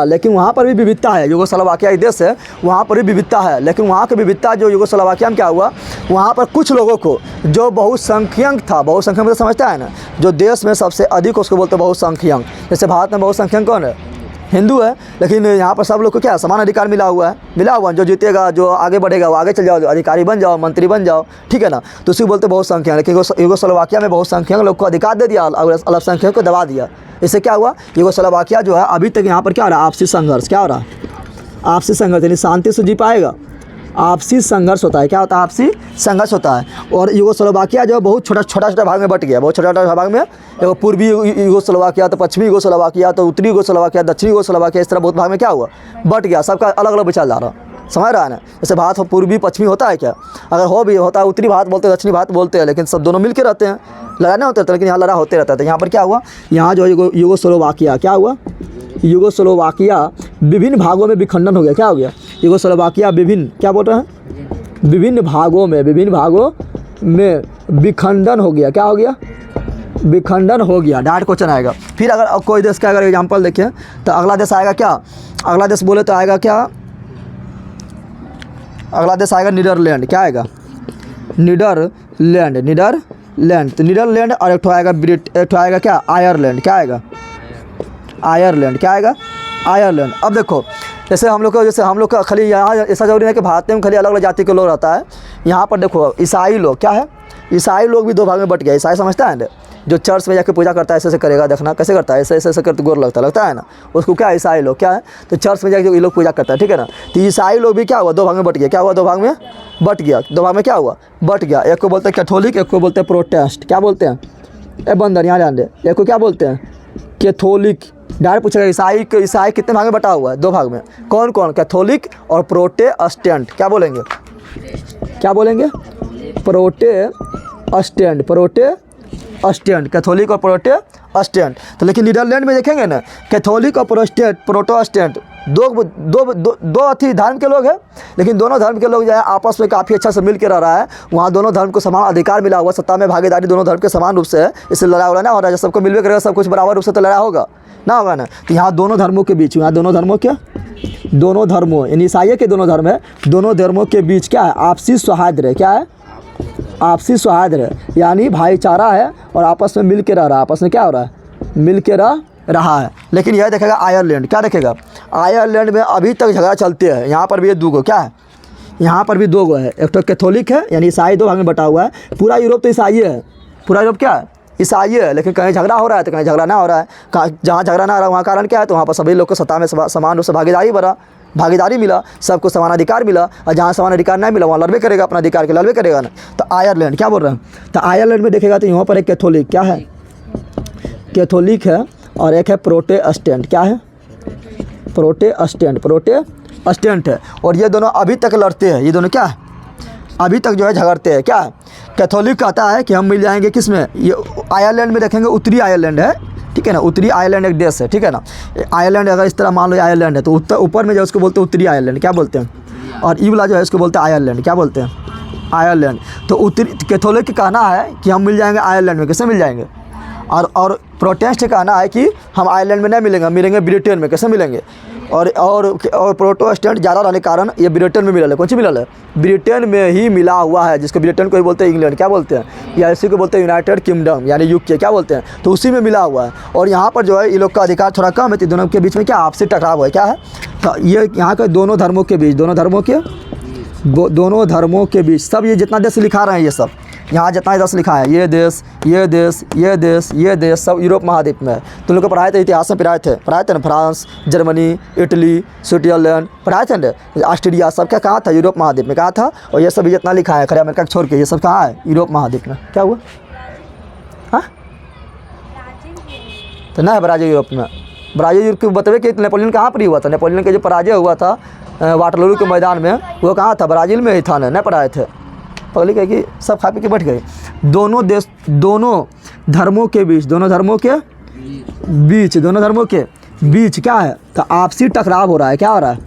लेकिन वहाँ पर भी विविधता है, यूगोस्लोवाकिया एक देश है, वहाँ पर भी विविधता है। लेकिन वहाँ की विविधता जो यूगोस्लोवाकिया में क्या हुआ, वहाँ पर कुछ लोगों को जो बहुसंख्यक था, बहुसंख्यक मतलब समझता है ना, जो देश में सबसे अधिक उसको बोलते हैं बहुसंख्यक। जैसे भारत में बहुसंख्यक कौन है, हिंदू है, लेकिन यहाँ पर सब लोग को क्या समान अधिकार मिला हुआ है। जो जीतेगा, जो आगे बढ़ेगा वो आगे चल जाओ, अधिकारी बन जाओ, मंत्री बन जाओ, ठीक है ना। तो उसी को बोलते बहुसंख्यक। लेकिन यूगोस्लोवाकिया में बहुसंख्यक लोग को अधिकार दे दिया और अल्पसंख्यक को दबा दिया। इससे क्या हुआ, यूगोस्लोवाकिया जो है अभी तक यहाँ पर क्या हो रहा है, आपसी संघर्ष, क्या हो रहा है, आपसी संघर्ष, यानी शांति से जी पाएगा, आपसी संघर्ष होता है, क्या होता है, आपसी संघर्ष होता है। और यूगोस्लोवाकिया जो बहुत छोटा भाग में बट गया, बहुत छोटा भाग में, देखो पूर्वी यूगोस्लोवाकिया, तो पश्चिमी यूगोस्लोवाकिया, तो उत्तरी यूगोस्लोवाकिया, दक्षिणी यूगोस्लोवाकिया, इस तरह बहुत भाग में क्या हुआ, बट गया, सबका अलग अलग विचार जा रहा। समझ रहा है ना। जैसे भारत पूर्वी पश्चिमी होता है क्या, अगर हो भी होता है, उत्तरी भारत बोलते हैं, दक्षिणी भारत बोलते हैं, लेकिन सब दोनों मिल के रहते हैं, लड़ाई नहीं होते रहता, लेकिन यहाँ लड़ा होते रहता है। तो यहाँ पर क्या हुआ, यहाँ जो यूगोस्लोवाकिया क्या हुआ, यूगोस्लोवाकिया विभिन्न भागों में विखंडन हो गया, क्या हो गया, यूगोस्लोवाकिया विभिन्न, क्या बोल रहे हैं, विभिन्न भागों में विखंडन हो गया, क्या हो गया, विखंडन हो गया। डायरेक्ट क्वेश्चन आएगा। फिर अगर कोई देश का अगर एग्जांपल देखें तो अगला देश आएगा क्या, अगला देश बोले तो आएगा क्या, अगला देश आएगा नीदरलैंड, क्या आएगा? Netherlands, Netherlands. तो नीदरलैंड और एक ठो आएगा क्या? आयरलैंड, क्या आएगा? आयरलैंड, क्या आएगा? आयरलैंड। अब देखो जैसे हम लोग का खाली यहाँ ऐसा जरूरी है कि भारत में खाली अलग अलग जाति के लोग रहता है। यहाँ पर देखो ईसाई लोग, क्या है? ईसाई लोग भी दो भाग में बट गए। ईसाई समझता है ना, जो चर्च में जाकर पूजा करता है, ऐसे ऐसे करेगा, देखना कैसे करता है, ऐसे ऐसे करते गोर लगता है ना, उसको क्या ईसाई लोग, क्या है? तो चर्च में जाकर ये लोग पूजा करता है, ठीक है ना। तो ईसाई लोग भी क्या हुआ? दो भाग में बट गया। क्या हुआ? दो भाग में बट गया। दो भाग में क्या हुआ? बट गया। एक को बोलते हैं कैथोलिक, एक को बोलते हैं प्रोटेस्ट। क्या बोलते हैं? ए बंदर यहाँ ध्यान दे, एक को क्या बोलते हैं? कैथोलिक। डायरेक्ट पूछेगा ईसाई कितने भाग में बटा हुआ है? दो भाग में। कौन कौन? कैथोलिक और प्रोटेस्टेंट। क्या बोलेंगे? क्या बोलेंगे? प्रोटेस्टेंट, प्रोटेस्टेंट, कैथोलिक और प्रोटेस्टेंट। तो लेकिन नीदरलैंड में देखेंगे ना, कैथोलिक और प्रोटेस्टेंट दो अथी धर्म के लोग हैं, लेकिन दोनों धर्म के लोग जो है आपस में काफ़ी अच्छा से मिल के रह रहा है। वहाँ दोनों धर्म को समान अधिकार मिला हुआ, सत्ता में भागीदारी दोनों धर्म के समान रूप से है। इससे लड़ाई वड़ा ना हो रहा है, सबको मिलवे करेगा, सब कुछ बराबर रूप से तो लड़ाई होगा ना, होगा ना। तो यहाँ दोनों धर्मों के बीच, यहाँ दोनों धर्मों यानी ईसाई के दोनों धर्म है, दोनों धर्मों के बीच क्या है? आपसी सौहार्द। क्या है? आपसी सौहार्द, यानी भाईचारा है और आपस में मिल के रह रहा है। आपस में क्या हो रहा है? मिल के रहा है। लेकिन यह देखेगा आयरलैंड, क्या देखेगा? आयरलैंड में अभी तक झगड़ा चलते हैं। यहाँ पर भी ये दो गो, क्या है? यहाँ पर भी दो गो है। एक तो कैथोलिक है, यानी ईसाई दो भाग में बटा हुआ है। पूरा यूरोप तो ईसाई है, पूरा यूरोप क्या है? ईसाई है। लेकिन कहीं झगड़ा हो रहा है तो कहीं झगड़ा ना हो रहा है। जहाँ झगड़ा ना हो रहा है वहाँ कारण क्या है? तो वहाँ पर सभी लोग को सत्ता में समान रूप से भागीदारी मिला, सबको समान अधिकार मिला। और जहाँ समान अधिकार नहीं मिला वहाँ लड़बे करेगा, अपना अधिकार के लड़बे करेगा ना। तो आयरलैंड, क्या बोल रहे हैं? तो आयरलैंड में देखेगा तो यहाँ पर एक कैथोलिक, क्या है? कैथोलिक है और एक है प्रोटेस्टेंट। क्या है? प्रोटेस्टेंट है। और ये दोनों अभी तक लड़ते हैं। ये दोनों क्या है? अभी तक जो है झगड़ते हैं। क्या? कैथोलिक कहता है कि हम मिल जाएंगे किस में? ये आयरलैंड में देखेंगे, उत्तरी आयरलैंड है, ठीक है ना। उत्तरी आयरलैंड एक देश है, ठीक है ना। आयरलैंड अगर इस तरह मान लो आयरलैंड है, तो ऊपर में जो उसको बोलते हैं उत्तरी आयरलैंड, क्या बोलते हैं? और ई वाला जो है इसको बोलते हैं आयरलैंड, क्या बोलते हैं? आयरलैंड। तो उत्तरी कैथोलिक का कहना है कि हम मिल जाएंगे आयरलैंड में। कैसे मिल जाएंगे? और प्रोटेस्ट का कहना है कि हम आयरलैंड में नहीं मिलेंगे ब्रिटेन में। कैसे मिलेंगे? और प्रोटेस्टेंट ज़्यादा रहने के कारण ये ब्रिटेन में मिला है। कौन सी मिला है? ब्रिटेन में ही मिला हुआ है, जिसको ब्रिटेन को ही बोलते हैं इंग्लैंड, क्या बोलते हैं? या इसी को बोलते हैं यूनाइटेड किंगडम, यानी यूके, क्या बोलते हैं? तो उसी में मिला हुआ है। और यहाँ पर जो है ये लोग का अधिकार थोड़ा कम है। तो दोनों के बीच में क्या आपसी टकराव है? क्या है? तो ये यहाँ के दोनों धर्मों के बीच सब ये जितना देश लिखा रहे हैं, ये सब यहाँ जितना देश लिखा है, ये देश सब यूरोप महाद्वीप में है। तुम लोग को पढ़ाए थे, इतिहास में पढ़ाए थे ना, फ्रांस, जर्मनी, इटली, स्विट्जरलैंड पढ़ाए थे ना, ऑस्ट्रेलिया, सब क्या कहाँ था? यूरोप महाद्वीप में कहाँ था? और ये सब जितना लिखा है खैर अमेरिका छोड़ के, ये सब कहाँ है? यूरोप महाद्वीप में। क्या हुआ? हाँ, तो ना है ब्राज़ील यूरोप में। ब्राज़ील यूरोप को बतावे कि नेपोलियन कहाँ पर हुआ था? नेपोलियन का जो पराजय हुआ था वाटरलू के मैदान में, वो कहाँ था? ब्राज़ील में ही था ना, नहीं पढ़ाए थे। पगली कह कि सब खा पी के बैठ गए। दोनों धर्मों के बीच क्या है? तो आपसी टकराव हो रहा है। क्या हो रहा है?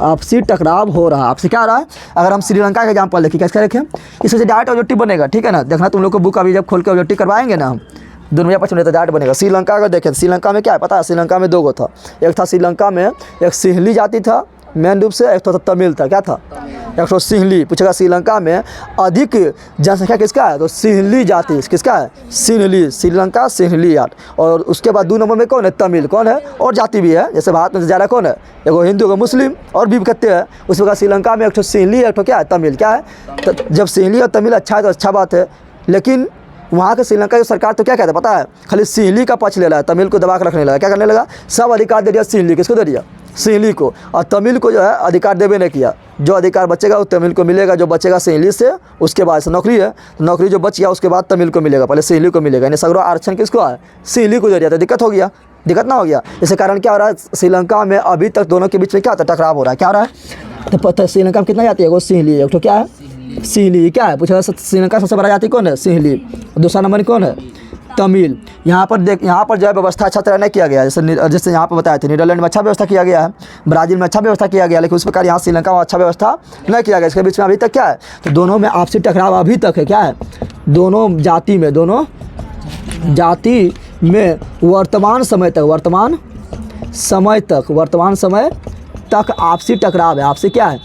आपसी टकराव हो रहा है। आपसे क्या हो रहा है? अगर हम श्रीलंका का एग्जाम्पल देखें, कैसे रखें? इससे डायरेक्ट ऑब्जेक्टिव बनेगा, ठीक है ना। देखना तुम लोग को बुक अभी जब खोल के ऑब्जेक्टिव करवाएंगे ना हम, दुनिया पर तो डायरेक्ट बनेगा। श्रीलंका अगर देखें, श्रीलंका में क्या है पता है? श्रीलंका में दो गो था। एक था श्रीलंका में एक सिंहली जाति था मेन रूप से, एक तो तमिल था। क्या था? एक तो सिंहली। पूछेगा श्रीलंका में अधिक जनसंख्या किसका है? तो सिंहली जाति किसका है? सिंहली, श्रीलंका सिंहली जाट। और उसके बाद 2 नंबर में कौन है? तमिल। कौन है? और जाति भी है, जैसे भारत में ज़्यादा कौन है? एगो हिंदू, एगो मुस्लिम, और भी कहते हैं। उस प्रकार श्रीलंका में एक तो सिंहली, एक तो क्या है? तमिल। क्या है? तो जब सिंहली और तमिल अच्छा है तो अच्छा बात है, लेकिन वहाँ के श्रीलंका की सरकार तो क्या कहता है पता है? खाली सिंहली का पक्ष ले रहा है, तमिल को दबा कर रखने लगा। क्या करने लगा? सब अधिकार दे दिया सिंहली। किसको दे दिया? सिंहली को। और तमिल को जो है अधिकार देवे नहीं किया। जो अधिकार बचेगा वो तमिल को मिलेगा, जो बचेगा सिंहली से। उसके बाद से नौकरी है, तो नौकरी जो बच गया उसके बाद तमिल को मिलेगा, पहले सिंहली को मिलेगा। यानी सगरो आरक्षण किसको है? सिंहली को दे दिया। तो दिक्कत हो गया, दिक्कत ना हो गया। इसके कारण क्या हो रहा है? श्रीलंका में अभी तक दोनों के बीच में क्या होता है? टकराव हो रहा है। क्या हो रहा है? तो पता है श्रीलंका में कितना जाती है? वो सिंहली। एक तो क्या है? सिंहली। क्या है? पूछा श्रीलंका सबसे बड़ा जाति कौन है? सिंहली। दूसरा नंबर कौन है? तमिल। यहाँ पर जो है व्यवस्था अच्छा तरह नहीं किया गया, जैसे यहाँ पर बताए थे। नीदरलैंड में अच्छा व्यवस्था किया गया है, ब्राज़ील में अच्छा व्यवस्था किया गया, लेकिन उस प्रकार यहाँ श्रीलंका में अच्छा व्यवस्था नहीं किया गया। इसके बीच में अभी तक क्या है? तो दोनों में आपसी टकराव अभी तक है। क्या है? दोनों जाति में वर्तमान समय तक आपसी टकराव है। आपसी क्या है?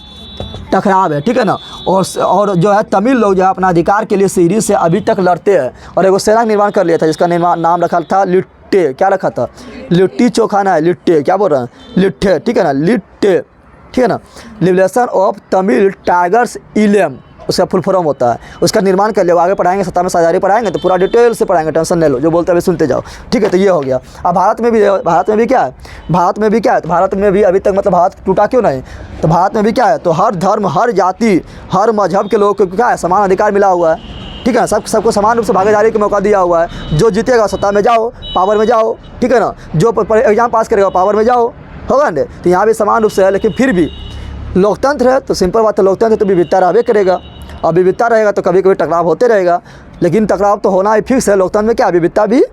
टकराव है, ठीक है ना। और जो है तमिल लोग जो है अपना अधिकार के लिए सीढ़ी से अभी तक लड़ते हैं और एक सेना निर्माण कर लिया था जिसका नाम रखा था लिट्टे। क्या रखा था? लिट्टी चोखा ना है, लिट्टे। क्या बोल रहे हैं? लिट्टे, ठीक है ना, लिट्टे, ठीक है ना। लिबरेशन ऑफ तमिल टाइगर्स इलेम उसका फुल फॉर्म होता है। उसका निर्माण कर लिया, आगे पढ़ाएंगे, सत्ता में साझेदारी पढ़ाएंगे तो पूरा डिटेल से पढ़ाएंगे, टेंशन नहीं लो, जो बोलते हैं अभी सुनते जाओ, ठीक है। तो ये हो गया। अब भारत में भी क्या है? भारत में भी अभी तक मतलब भारत टूटा क्यों नहीं? तो भारत में भी क्या है? तो हर धर्म, हर जाति, हर मजहब के लोगों को क्या है? समान अधिकार मिला हुआ है, ठीक है। सबको समान रूप से भागीदारी का मौका दिया हुआ है। जो जीतेगा सत्ता में जाओ, पावर में जाओ, ठीक है ना। जो एग्जाम पास करेगा पावर में जाओ, होगा ना। तो यहाँ भी समान रूप से है, लेकिन फिर भी लोकतंत्र है तो सिंपल बात है, लोकतंत्र तो विविधता रहबे करेगा और विविधता रहेगा तो कभी कभी टकराव होते रहेगा, लेकिन टकराव तो होना ही फिक्स है। लोकतंत्र में क्या विविधता भी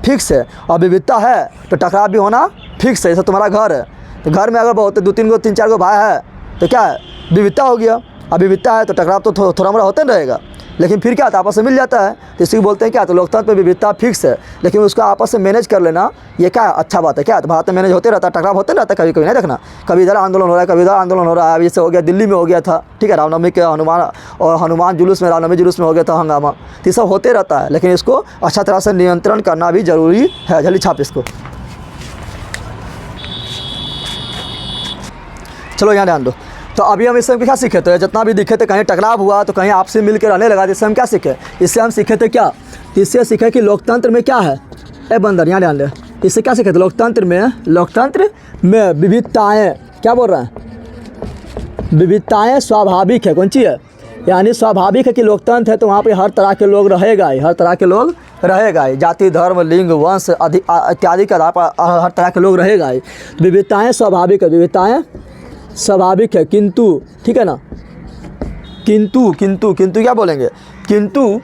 फिक्स है और विविधता है तो टकराव भी होना फिक्स है। जैसे तुम्हारा घर है तो घर में अगर बहुत 2-3 4 भाई है तो क्या है? विविधता हो गया। अब विविधता है तो टकराव तो थोड़ा मोड़ा होता रहेगा, लेकिन फिर क्या होता है? आपस में मिल जाता है। तो इसी को बोलते हैं क्या? तो लोकतंत्र में विविधता फिक्स है, लेकिन उसका आपस में मैनेज कर लेना ये क्या है? अच्छा बात है। क्या? तो भारत में मैनेज होते रहता है, टकराव होते रहता है, कभी कभी नहीं देखना, कभी इधर आंदोलन हो रहा है, कभी इधर आंदोलन हो रहा है। जैसे हो गया दिल्ली में हो गया था, ठीक है, रामनवमी के हनुमान जुलूस में, रामनवमी जुलूस में हो गया था हंगामा। तो ये सब होते रहता है, लेकिन इसको अच्छा तरह से नियंत्रण करना भी जरूरी है। जल्दी छाप इसको, चलो यहाँ ध्यान दो। तो अभी हम इससे क्या सीखे? तो जितना भी दिखे थे कहीं टकराव हुआ तो कहीं आपसे मिलकर रहने लगा, इससे हम क्या सीखे? इससे हम सीखे थे क्या? इससे सीखे कि लोकतंत्र में क्या है? ए बंदर यहाँ ध्यान दे, इससे क्या सीखे थे? लोकतंत्र में विविधताएँ, क्या बोल रहे हैं? विविधताएँ स्वाभाविक है। कौन चीज़ है? यानी स्वाभाविक है कि लोकतंत्र है तो वहाँ पे हर तरह के लोग रहेगा ही, हर तरह के लोग रहेगा ही, जाति धर्म लिंग वंश इत्यादि के आधार पर हर तरह के लोग रहेगा ही। विविधताएँ स्वाभाविक है, विविधताएँ स्वाभाविक है, किंतु, ठीक है ना, किंतु क्या बोलेंगे? किंतु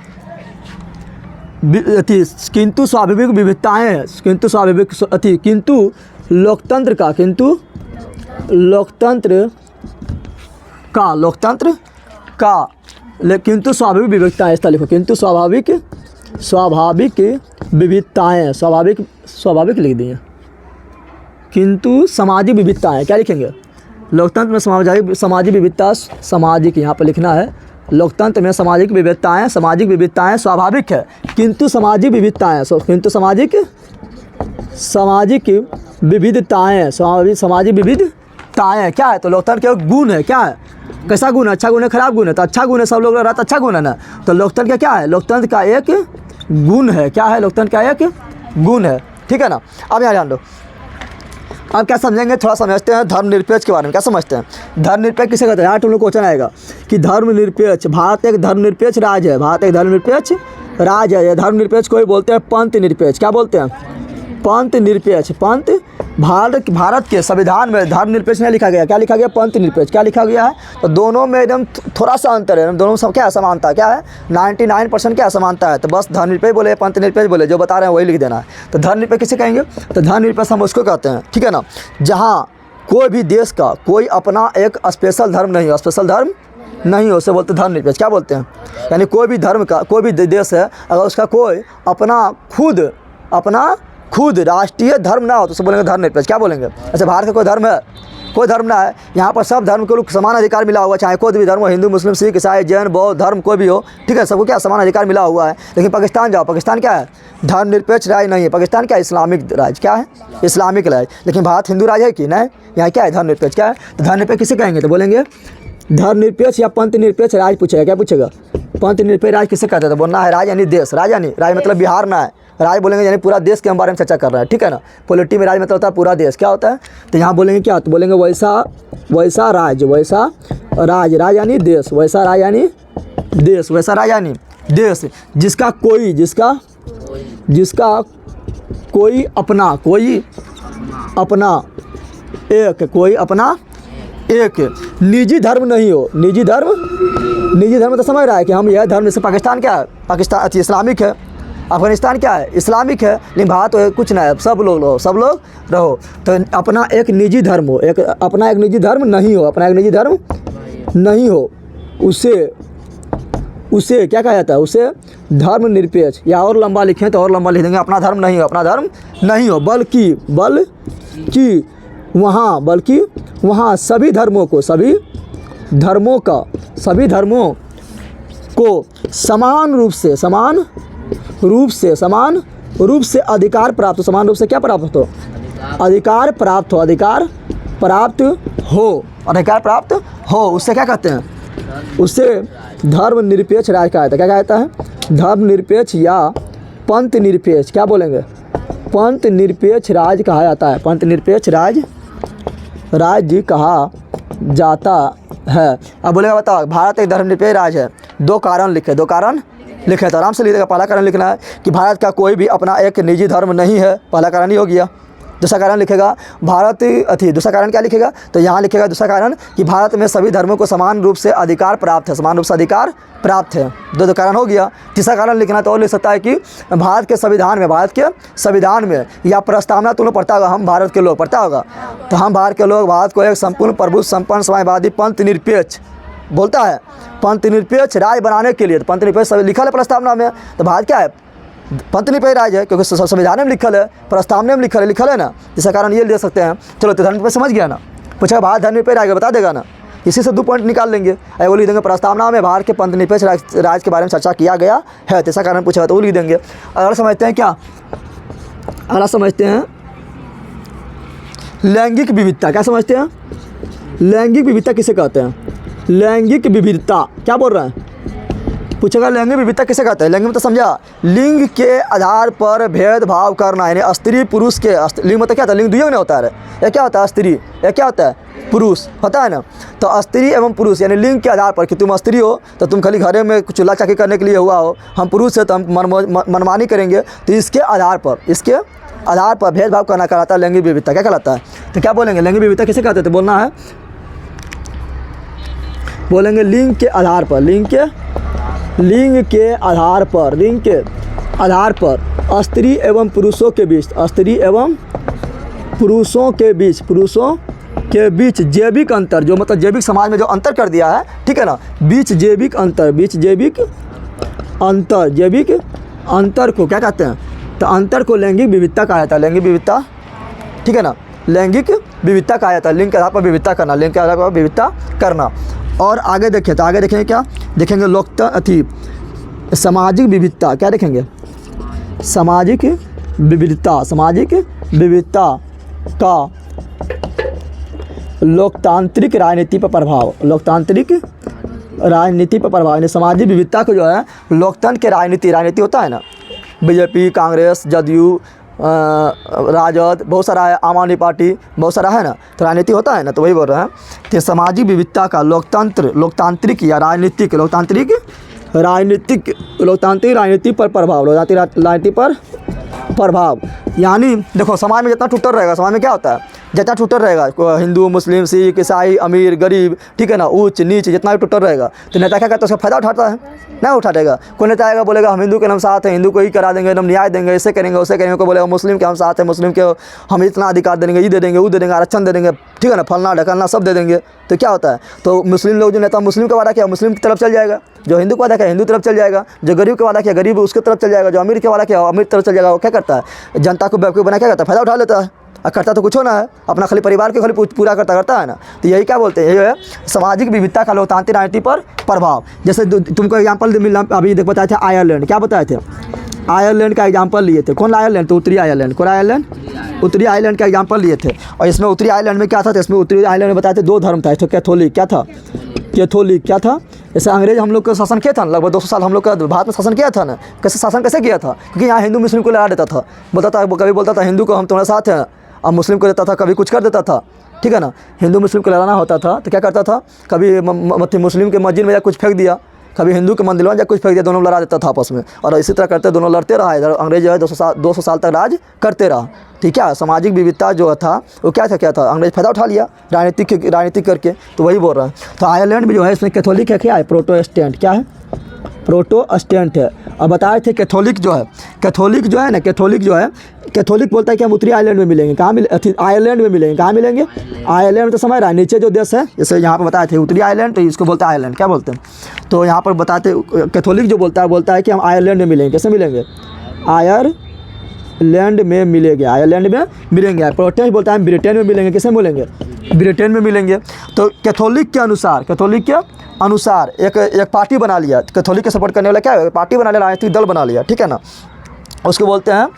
स्वाभाविक विविधताएँ हैं, किंतु लोकतंत्र का किंतु स्वाभाविक विविधताएँ, इस तरह लिखो, किंतु स्वाभाविक विविधताएँ, स्वाभाविक लिख दिए। किंतु सामाजिक विविधताएँ क्या लिखेंगे? लोकतंत्र में सामाजिक विविधता, सामाजिक यहाँ पर लिखना है। लोकतंत्र में सामाजिक विविधताएँ स्वाभाविक है, किंतु सामाजिक विविधताएँ, सामाजिक विविधताएँ क्या है? तो लोकतंत्र के गुण है। क्या है? कैसा गुण है? अच्छा गुण है, खराब गुण है? तो अच्छा गुण है, सब लोग रह रहा तो अच्छा गुण है ना। तो लोकतंत्र का क्या है? लोकतंत्र का एक गुण है। क्या है? लोकतंत्र का एक गुण है, ठीक है ना। अब यहाँ ध्यान दो, अब क्या समझेंगे? थोड़ा समझते हैं धर्मनिरपेक्ष के बारे में। क्या समझते हैं? धर्मनिरपेक्ष किसे कहते हैं? यहाँ तुम लोग क्वेश्चन आएगा कि धर्मनिरपेक्ष, भारत एक धर्मनिरपेक्ष राज्य है, भारत एक धर्मनिरपेक्ष राज्य है। धर्मनिरपेक्ष को ही बोलते हैं पंथ निरपेक्ष। क्या बोलते हैं? पंथ निरपेक्ष। पंथ भारत के संविधान में धर्मनिरपेक्ष नहीं लिखा गया, क्या लिखा गया? पंथ निरपेक्ष। क्या लिखा गया है? तो दोनों में एकदम थोड़ा सा अंतर है, दोनों में क्या समानता क्या है? 99% क्या समानता है। तो बस धर्मनिरपेक्ष बोले, पंथ निरपेक्ष बोले, जो बता रहे हैं वही लिख देना है। तो धर्मनिरपेक्ष किसे कहेंगे? तो धर्मनिरपेक्ष हम उसको कहते हैं, ठीक है ना, जहाँ कोई भी देश का कोई अपना एक स्पेशल धर्म नहीं हो, उसे बोलते धर्मनिरपेक्ष। क्या बोलते हैं? यानी कोई भी धर्म का, कोई भी देश है, अगर उसका कोई अपना खुद राष्ट्रीय धर्म ना हो तो उसे बोलेंगे धर्मनिरपेक्ष। क्या बोलेंगे? अच्छा, भारत का कोई धर्म ना है, यहाँ पर सब धर्म को समान अधिकार मिला हुआ है, चाहे कोई भी धर्म हो, हिंदू मुस्लिम सिख ईसाई जैन बौद्ध धर्म कोई भी हो, ठीक है, सबको क्या समान अधिकार मिला हुआ है। लेकिन पाकिस्तान जाओ, पाकिस्तान क्या है? धर्मनिरपेक्ष राज्य नहीं है। पाकिस्तान क्या है? इस्लामिक राज्य। क्या है? इस्लामिक राज्य। लेकिन भारत हिंदू राज्य है कि नहीं? यहाँ क्या है? धर्मनिरपेक्ष। क्या है? तो धर्मनिरपेक्ष किसे कहेंगे? तो बोलेंगे धर्मनिरपेक्ष या पंथ निरपेक्ष राज्य पूछेगा। क्या पूछेगा? पंथ निरपेक्ष राज्य किसे कहते हैं? तो बोलना है राज्य यानी देश, राज्य यानी राज्य मतलब बिहार ना है, राज्य बोलेंगे यानी पूरा देश के हम बारे में चर्चा कर रहा है, ठीक है ना। पॉलिटी में राज्य मतलब होता है पूरा देश। क्या होता है? तो यहाँ बोलेंगे क्या? तो बोलेंगे वैसा राज्य यानी देश, वैसा राज्य यानी देश, जिसका कोई अपना एक निजी धर्म नहीं हो। निजी धर्म तो समझ रहा है कि हम यह धर्म, जैसे पाकिस्तान क्या है? पाकिस्तान इस्लामिक है, अफगानिस्तान क्या है? इस्लामिक है, लेकिन भारत तो कुछ ना है, सब लोग रहो। तो अपना एक निजी धर्म हो, अपना एक निजी धर्म नहीं हो, उसे क्या कहा जाता है? उसे धर्मनिरपेक्ष। या और लंबा लिखें तो और लंबा लिख देंगे, अपना धर्म नहीं हो, बल्कि वहाँ सभी धर्मों का, सभी धर्मों को समान रूप से अधिकार प्राप्त हो, समान रूप से क्या प्राप्त हो, अधिकार प्राप्त हो, अधिकार प्राप्त हो, उससे क्या कहते हैं, उससे धर्मनिरपेक्ष राज कहा जाता है। क्या कहा जाता है, धर्मनिरपेक्ष या पंथ निरपेक्ष, क्या बोलेंगे, पंथ निरपेक्ष राज कहा जाता है, पंथ निरपेक्ष राज्य कहा जाता है। अब बोलेगा बताओ, भारत एक धर्मनिरपेक्ष राज है, दो कारण लिखे तो आराम से लिखिएगा। पहला कारण लिखना है कि भारत का कोई भी अपना एक निजी धर्म नहीं है, पहला कारण ही हो गया। दूसरा कारण लिखेगा दूसरा कारण क्या लिखेगा, तो यहाँ लिखेगा दूसरा कारण कि भारत में सभी धर्मों को समान रूप से अधिकार प्राप्त है, दो कारण हो गया। तीसरा कारण लिखना तो और लिख सकता है कि भारत के संविधान में या प्रस्तावना तुम लोग पढ़ता होगा, हम भारत के लोग पढ़ता होगा, तो हम भारत के लोग भारत को एक संपूर्ण प्रभु संपन्न समाजवादी पंथ निरपेक्ष बोलता है, पंथ निरपेक्ष राज बनाने के लिए। तो पंथ निरपेक्ष लिखा है प्रस्तावना में, तो भारत क्या है, पंथ निरपेक्ष राज है, क्योंकि संविधान में लिखल है, प्रस्तावना में लिखल है ना, जिसका कारण ये दे सकते हैं। चलो तो धर्मनिरपेक्ष समझ गया ना, पूछा भारत धर्मनिरपेक्ष राज बता देगा ना, इसी से 2 पॉइंट निकाल लेंगे। वो लिख देंगे प्रस्तावना में भारत के पंथ निरपेक्ष राज के बारे में चर्चा किया गया है, तो इसका कारण पूछा तो वो लिख देंगे। अगला समझते हैं क्या, अगला समझते हैं लैंगिक विविधता। क्या समझते हैं, लैंगिक विविधता किसे कहते हैं, लैंगिक विविधता क्या बोल रहे हैं, पूछेगा लैंगिक विविधता किसे कहते हैं। लैंगिक मतलब समझा, लिंग के आधार पर भेदभाव करना, यानी स्त्री पुरुष के, लिंग मतलब क्या होता है, लिंग दुइयों में होता है, या क्या होता है स्त्री, या क्या होता है पुरुष होता है ना। तो स्त्री एवं पुरुष यानी लिंग के आधार पर कि तुम स्त्री हो तो तुम खाली घरे में चूल्हा चाकी करने के लिए हुआ हो, हम पुरुष है तो हम मनमानी करेंगे, तो इसके आधार पर भेदभाव करना कहलाता है लैंगिक विविधता। क्या कहलाता है, तो क्या बोलेंगे लैंगिक विविधता किसे कहते हैं, तो बोलना है, बोलेंगे लिंग के आधार पर स्त्री एवं पुरुषों के बीच जैविक अंतर, जो मतलब जैविक समाज में जो अंतर कर दिया है, ठीक है ना, बीच जैविक अंतर को क्या कहते हैं, तो अंतर को लैंगिक विविधता कहा जाता है, लैंगिक विविधता, ठीक है ना, लैंगिक विविधता कहा जाता है, लिंग के आधार पर विविधता करना, और आगे देखें तो आगे देखेंगे क्या देखेंगे, सामाजिक विविधता, क्या देखेंगे, सामाजिक विविधता का लोकतांत्रिक राजनीति पर प्रभाव, यानी सामाजिक विविधता को जो है लोकतंत्र के राजनीति होता है ना, बीजेपी, कांग्रेस, जदयू, राजद, बहुत सारा है, आम आदमी पार्टी, बहुत सारा है ना, तो राजनीति होता है ना, तो वही बोल रहे हैं कि सामाजिक विविधता का लोकतांत्रिक राजनीति पर प्रभाव, यानी देखो समाज में जितना टूटल रहेगा, समाज में क्या होता है, जितना टूटल रहेगा, हिंदू, मुस्लिम, सिख, ईसाई, अमीर, गरीब, ठीक है ना, ऊंच नीच जितना भी टूटल रहेगा, तो नेता क्या करता है, उसका फायदा उठाता है, नहीं उठाएगा। कोई नेता आएगा बोलेगा हम हिंदू के हम साथ हैं, हिंदू को ही करा देंगे, हम न्याय देंगे, ऐसे करेंगे वैसे करेंगे, कोई बोलेगा मुस्लिम के हम साथ हैं, मुस्लिम के हम इतना अधिकार देंगे, ये दे देंगे, वो दे देंगे, आरक्षण दे देंगे, ठीक है ना, फलना ढकलना सब दे देंगे। तो क्या होता है, तो मुस्लिम लोग जो नेता मुस्लिम का वादा किया मुस्लिम की तरफ चल जाएगा, जो हिंदू का वादा किया हिंदू तरफ चल जाएगा, जो गरीब का वादा किया गरीब उसके तरफ चल जाएगा, जो अमीर के वादा किया अमीर तरफ चल जाएगा। वो क्या करता है, जनता को बेवकूफ़ बना क्या करता है, फायदा उठा लेता है, और करता तो कुछ होना है, अपना खाली परिवार के खाली पूरा करता है ना। तो यही क्या बोलते हैं, ये है सामाजिक विविधता का लोकतांत्रिक राजनीति पर प्रभाव। जैसे तुमको एग्जाम्पल मिला अभी देख बताए थे आयरलैंड, क्या बताए थे, आयरलैंड का एग्जाम्पल लिए थे, कौन आयरलैंड, तो उत्तरी आयरलैंड, कौन आयरलैंड, उत्तरी आयरलैंड का एग्जाम्पल लिए थे। और इसमें उत्तरी आयरलैंड में क्या था, तो इसमें उत्तरी आयरलैंड में बताए थे 2 धर्म था, तो कैथोलिक क्या था, जैसे अंग्रेज हम लोग का शासन किया था ना, लगभग 200 साल हम लोग का भारत में शासन किया था ना, कैसे किया था, क्योंकि यहाँ हिंदू मुस्लिम को लड़ा देता था, कभी बोलता था हिंदू को हम तुम्हारे साथ हैं, अब मुस्लिम को देता था, कभी कुछ कर देता था, ठीक है ना, हिंदू मुस्लिम को लड़ाना होता था तो क्या करता था, कभी मुस्लिम के मस्जिद में या कुछ फेंक दिया, कभी हिंदू के मंदिर में या कुछ फेंक दिया, दोनों लड़ा देता था आपस में, और इसी तरह करते दोनों लड़ते रहा। इधर अंग्रेज जो है 200 साल तक राज करते रहा। ठीक है, सामाजिक विविधता जो था वो क्या था अंग्रेज फायदा उठा लिया राजनीतिक करके, तो वही बोल रहा है। तो आयरलैंड भी जो है इसमें कैथोलिक है, क्या है, प्रोटेस्टेंट, क्या है, प्रोटेस्टेंट है। अब बताए थे कैथोलिक जो है ना, कैथोलिक बोलता है कि हम उत्तरी आयरलैंड में मिलेंगे, कहाँ आयरलैंड में मिलेंगे, कहाँ मिलेंगे, आयरलैंड तो समझ रहा है, नीचे जो देश है, जैसे यहाँ पर बताए थे उत्तरी आयरलैंड, तो इसको बोलते हैं आयरलैंड, क्या बोलते हैं, तो यहाँ पर बताते कैथोलिक जो बोलता है कि हम आयरलैंड में मिलेंगे, कैसे मिलेंगे, आयरलैंड में मिलेंगे, आयरलैंड में मिलेंगे। प्रोटेस्टेंट बोलता है ब्रिटेन में मिलेंगे, किसे मिलेंगे? ब्रिटेन में मिलेंगे। तो कैथोलिक के अनुसार, कैथोलिक के अनुसार एक पार्टी बना लिया, कैथोलिक के सपोर्ट करने वाला क्या है, पार्टी बना लिया, राजनीतिक दल बना लिया, ठीक है ना। उसको बोलते हैं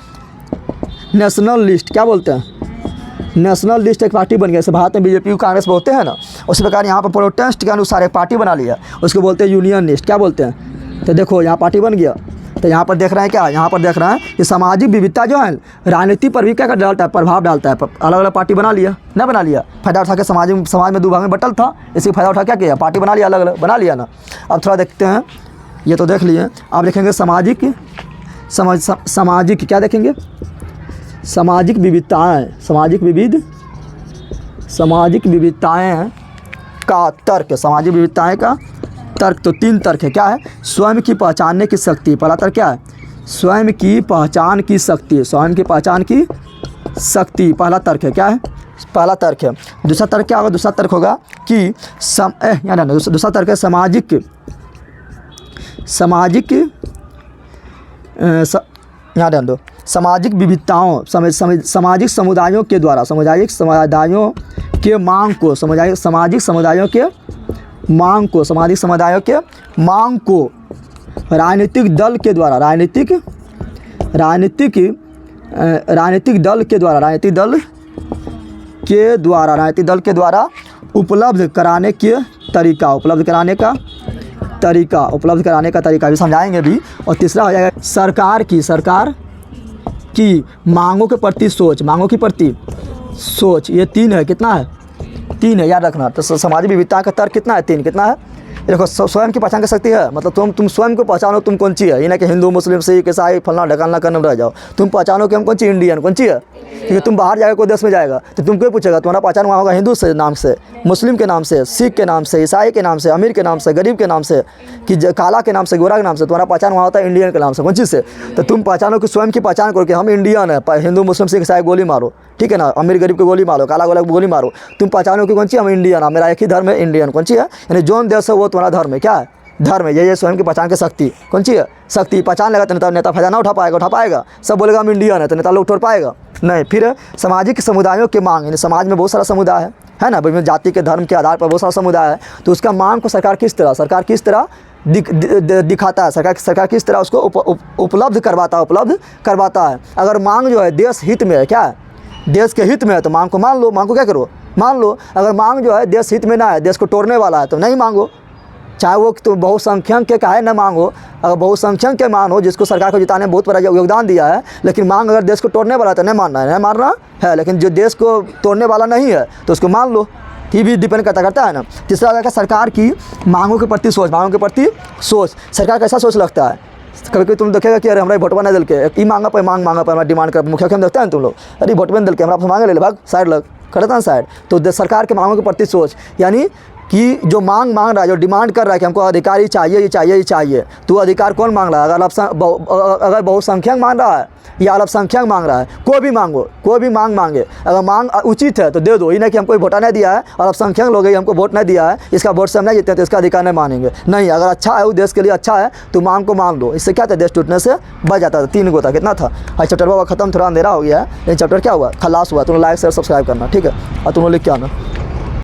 नेशनल लिस्ट। क्या बोलते हैं? नेशनल लिस्ट एक पार्टी बन गया। जैसे भारत में बीजेपी कांग्रेस बोलते हैं ना, उसी प्रकार यहाँ पर प्रोटेस्टेंट के अनुसार एक पार्टी बना लिया, उसको बोलते हैं यूनियन लिस्ट। क्या बोलते हैं? तो देखो यहाँ पार्टी बन गया। तो यहाँ पर देख रहे हैं क्या, यहाँ पर देख रहे हैं कि सामाजिक विविधता जो है राजनीति पर भी क्या डालता है, प्रभाव डालता है। अलग अलग पार्टी बना लिया, ना बना लिया, फायदा उठा के समाज में दो भाग में बटल था, इसी फायदा उठा क्या किया, पार्टी बना लिया, अलग अलग बना लिया ना। अब थोड़ा देखते हैं, ये तो देख लिए। अब देखेंगे सामाजिक क्या देखेंगे? सामाजिक विविधताएँ, सामाजिक विविधताएँ का तर्क, सामाजिक विविधताएँ का तर्क। तो 3 तर्क है। क्या है? स्वयं की पहचानने की शक्ति। पहला तर्क क्या है? स्वयं की पहचान की शक्ति, स्वयं की पहचान की शक्ति पहला तर्क है। क्या है? पहला तर्क है। दूसरा तर्क क्या होगा? दूसरा तर्क होगा कि दूसरा तर्क है सामाजिक विविधताओं, सामाजिक समुदायों के द्वारा, सामाजिक समुदायों के मांग को, सामाजिक समुदायों के मांग को राजनीतिक दल के द्वारा, राजनीतिक दल के द्वारा उपलब्ध कराने का तरीका भी समझाएंगे भी। और तीसरा हो जाएगा सरकार की मांगों के प्रति सोच, ये 3 है। कितना है? 3 है, याद रखना। तो सामाजिक विविधता का तर्क कितना है? 3। कितना है? देखो, स्वयं की पहचान कर सकती है, मतलब तुम स्वयं को पहचानो तुम कौन ची है। ये ना कि हिंदू, मुस्लिम, सिख, ईसाई, फलना ढकालना करने में रह जाओ। तुम पहचानो कि हम कौन ची, इंडियन कौन ची है। क्योंकि तुम बाहर जाएगा, कोई देश में जाएगा, तो तुम कोई पूछेगा, तुम्हारा पहचान वहाँ होगा हिंदू से नाम से, मुस्लिम के नाम से, सिख के नाम से, ईसाई के नाम से, अमीर के नाम से, गरीब के नाम से, कि काला के नाम से, गोरा के नाम से। तुम्हारा पहचान वहाँ होता है इंडियन के नाम से, कौन चीज़ से। तो तुम पहचानो कि स्वयं की पहचान करो कि हम इंडियन है। हिंदू, मुस्लिम, सिख, ईसाई गोली मारो, ठीक है ना, अमीर गरीब को गोली मारो, काला गोला को गोली मारो, तुम पहचानो कि कौन ची, हम इंडियन है, मेरा एक ही धर्म है, इंडियन कौन ची है, यानी जोन देश है वो तुम्हारा धर्म है। क्या है? धर्म है। ये स्वयं की पहचान की शक्ति कौन ची है? शक्ति। पहचान लगा तो नेता फायदा ना उठा पाएगा। सब बोलेगा हम इंडियन है, तो नेता लोग उठा पाएगा नहीं। फिर सामाजिक समुदायों के मांग, यानी समाज में बहुत सारा समुदाय है ना, विभिन्न जाति के धर्म के आधार पर बहुत सारा समुदाय है। तो उसका मांग को सरकार किस तरह दिखाता है, सरकार किस तरह उसको उपलब्ध करवाता है। अगर मांग जो है देश हित में है, क्या है, देश के हित में है, तो मांग को मान लो। मांग को क्या करो? मान लो। अगर मांग जो है देश हित में ना है, देश को तोड़ने वाला है, तो नहीं मांगो। चाहे वो तो बहुसंख्यक के काहे न मांग हो। अगर बहुसंख्यक के मांग हो, जिसको सरकार को जिताने में बहुत बड़ा योगदान दिया है, लेकिन मांग अगर देश को तोड़ने वाला है तो नहीं मानना है। लेकिन जो देश को तोड़ने वाला नहीं है तो उसको मान लो। ये भी डिपेंड करता है ना। तीसरा क्या? सरकार की मांगों के प्रति सोच, सरकार कैसा सोच लगता है। कभी तुम देखेगा कि अरे हमारा भोटवा नहीं दिल के, ई मांगा पर हमारा डिमांड कर, मुखिया हम देखते हैं तुम लोग, अरे भोटवा नहीं दिल के, हमारा मांगे ले भाग साइड लग करता है साइड। तो सरकार के मांगों के प्रति सोच, यानी कि जो मांग रहा है, जो डिमांड कर रहा है कि हमको अधिकार ही चाहिए, तो अधिकार कौन मांग रहा है? अगर बहुसंख्यक मांग रहा है या अल्पसंख्यक मांग रहा है, कोई भी मांग मांगे, अगर मांग उचित है तो दे दो। ही नहीं कि हमको वोटा नहीं दिया है, अल्पसंख्यक लोग हमको वोट नहीं दिया है, इसका वोट से हम नहीं जीते तो इसका अधिकार नहीं मानेंगे। नहीं, अगर अच्छा है, वो देश के लिए अच्छा है, तो मांग को मान लो। इससे क्या था? देश टूटने से बच जाता था। 3 गो था। कितना था? आज चैप्टर बाबा खत्म, थोड़ा अंधेरा हो गया है। ये चैप्टर क्या हुआ? खलास हुआ। तुम लाइक शेयर सब्सक्राइब करना, ठीक है, और तुम लिख के आना।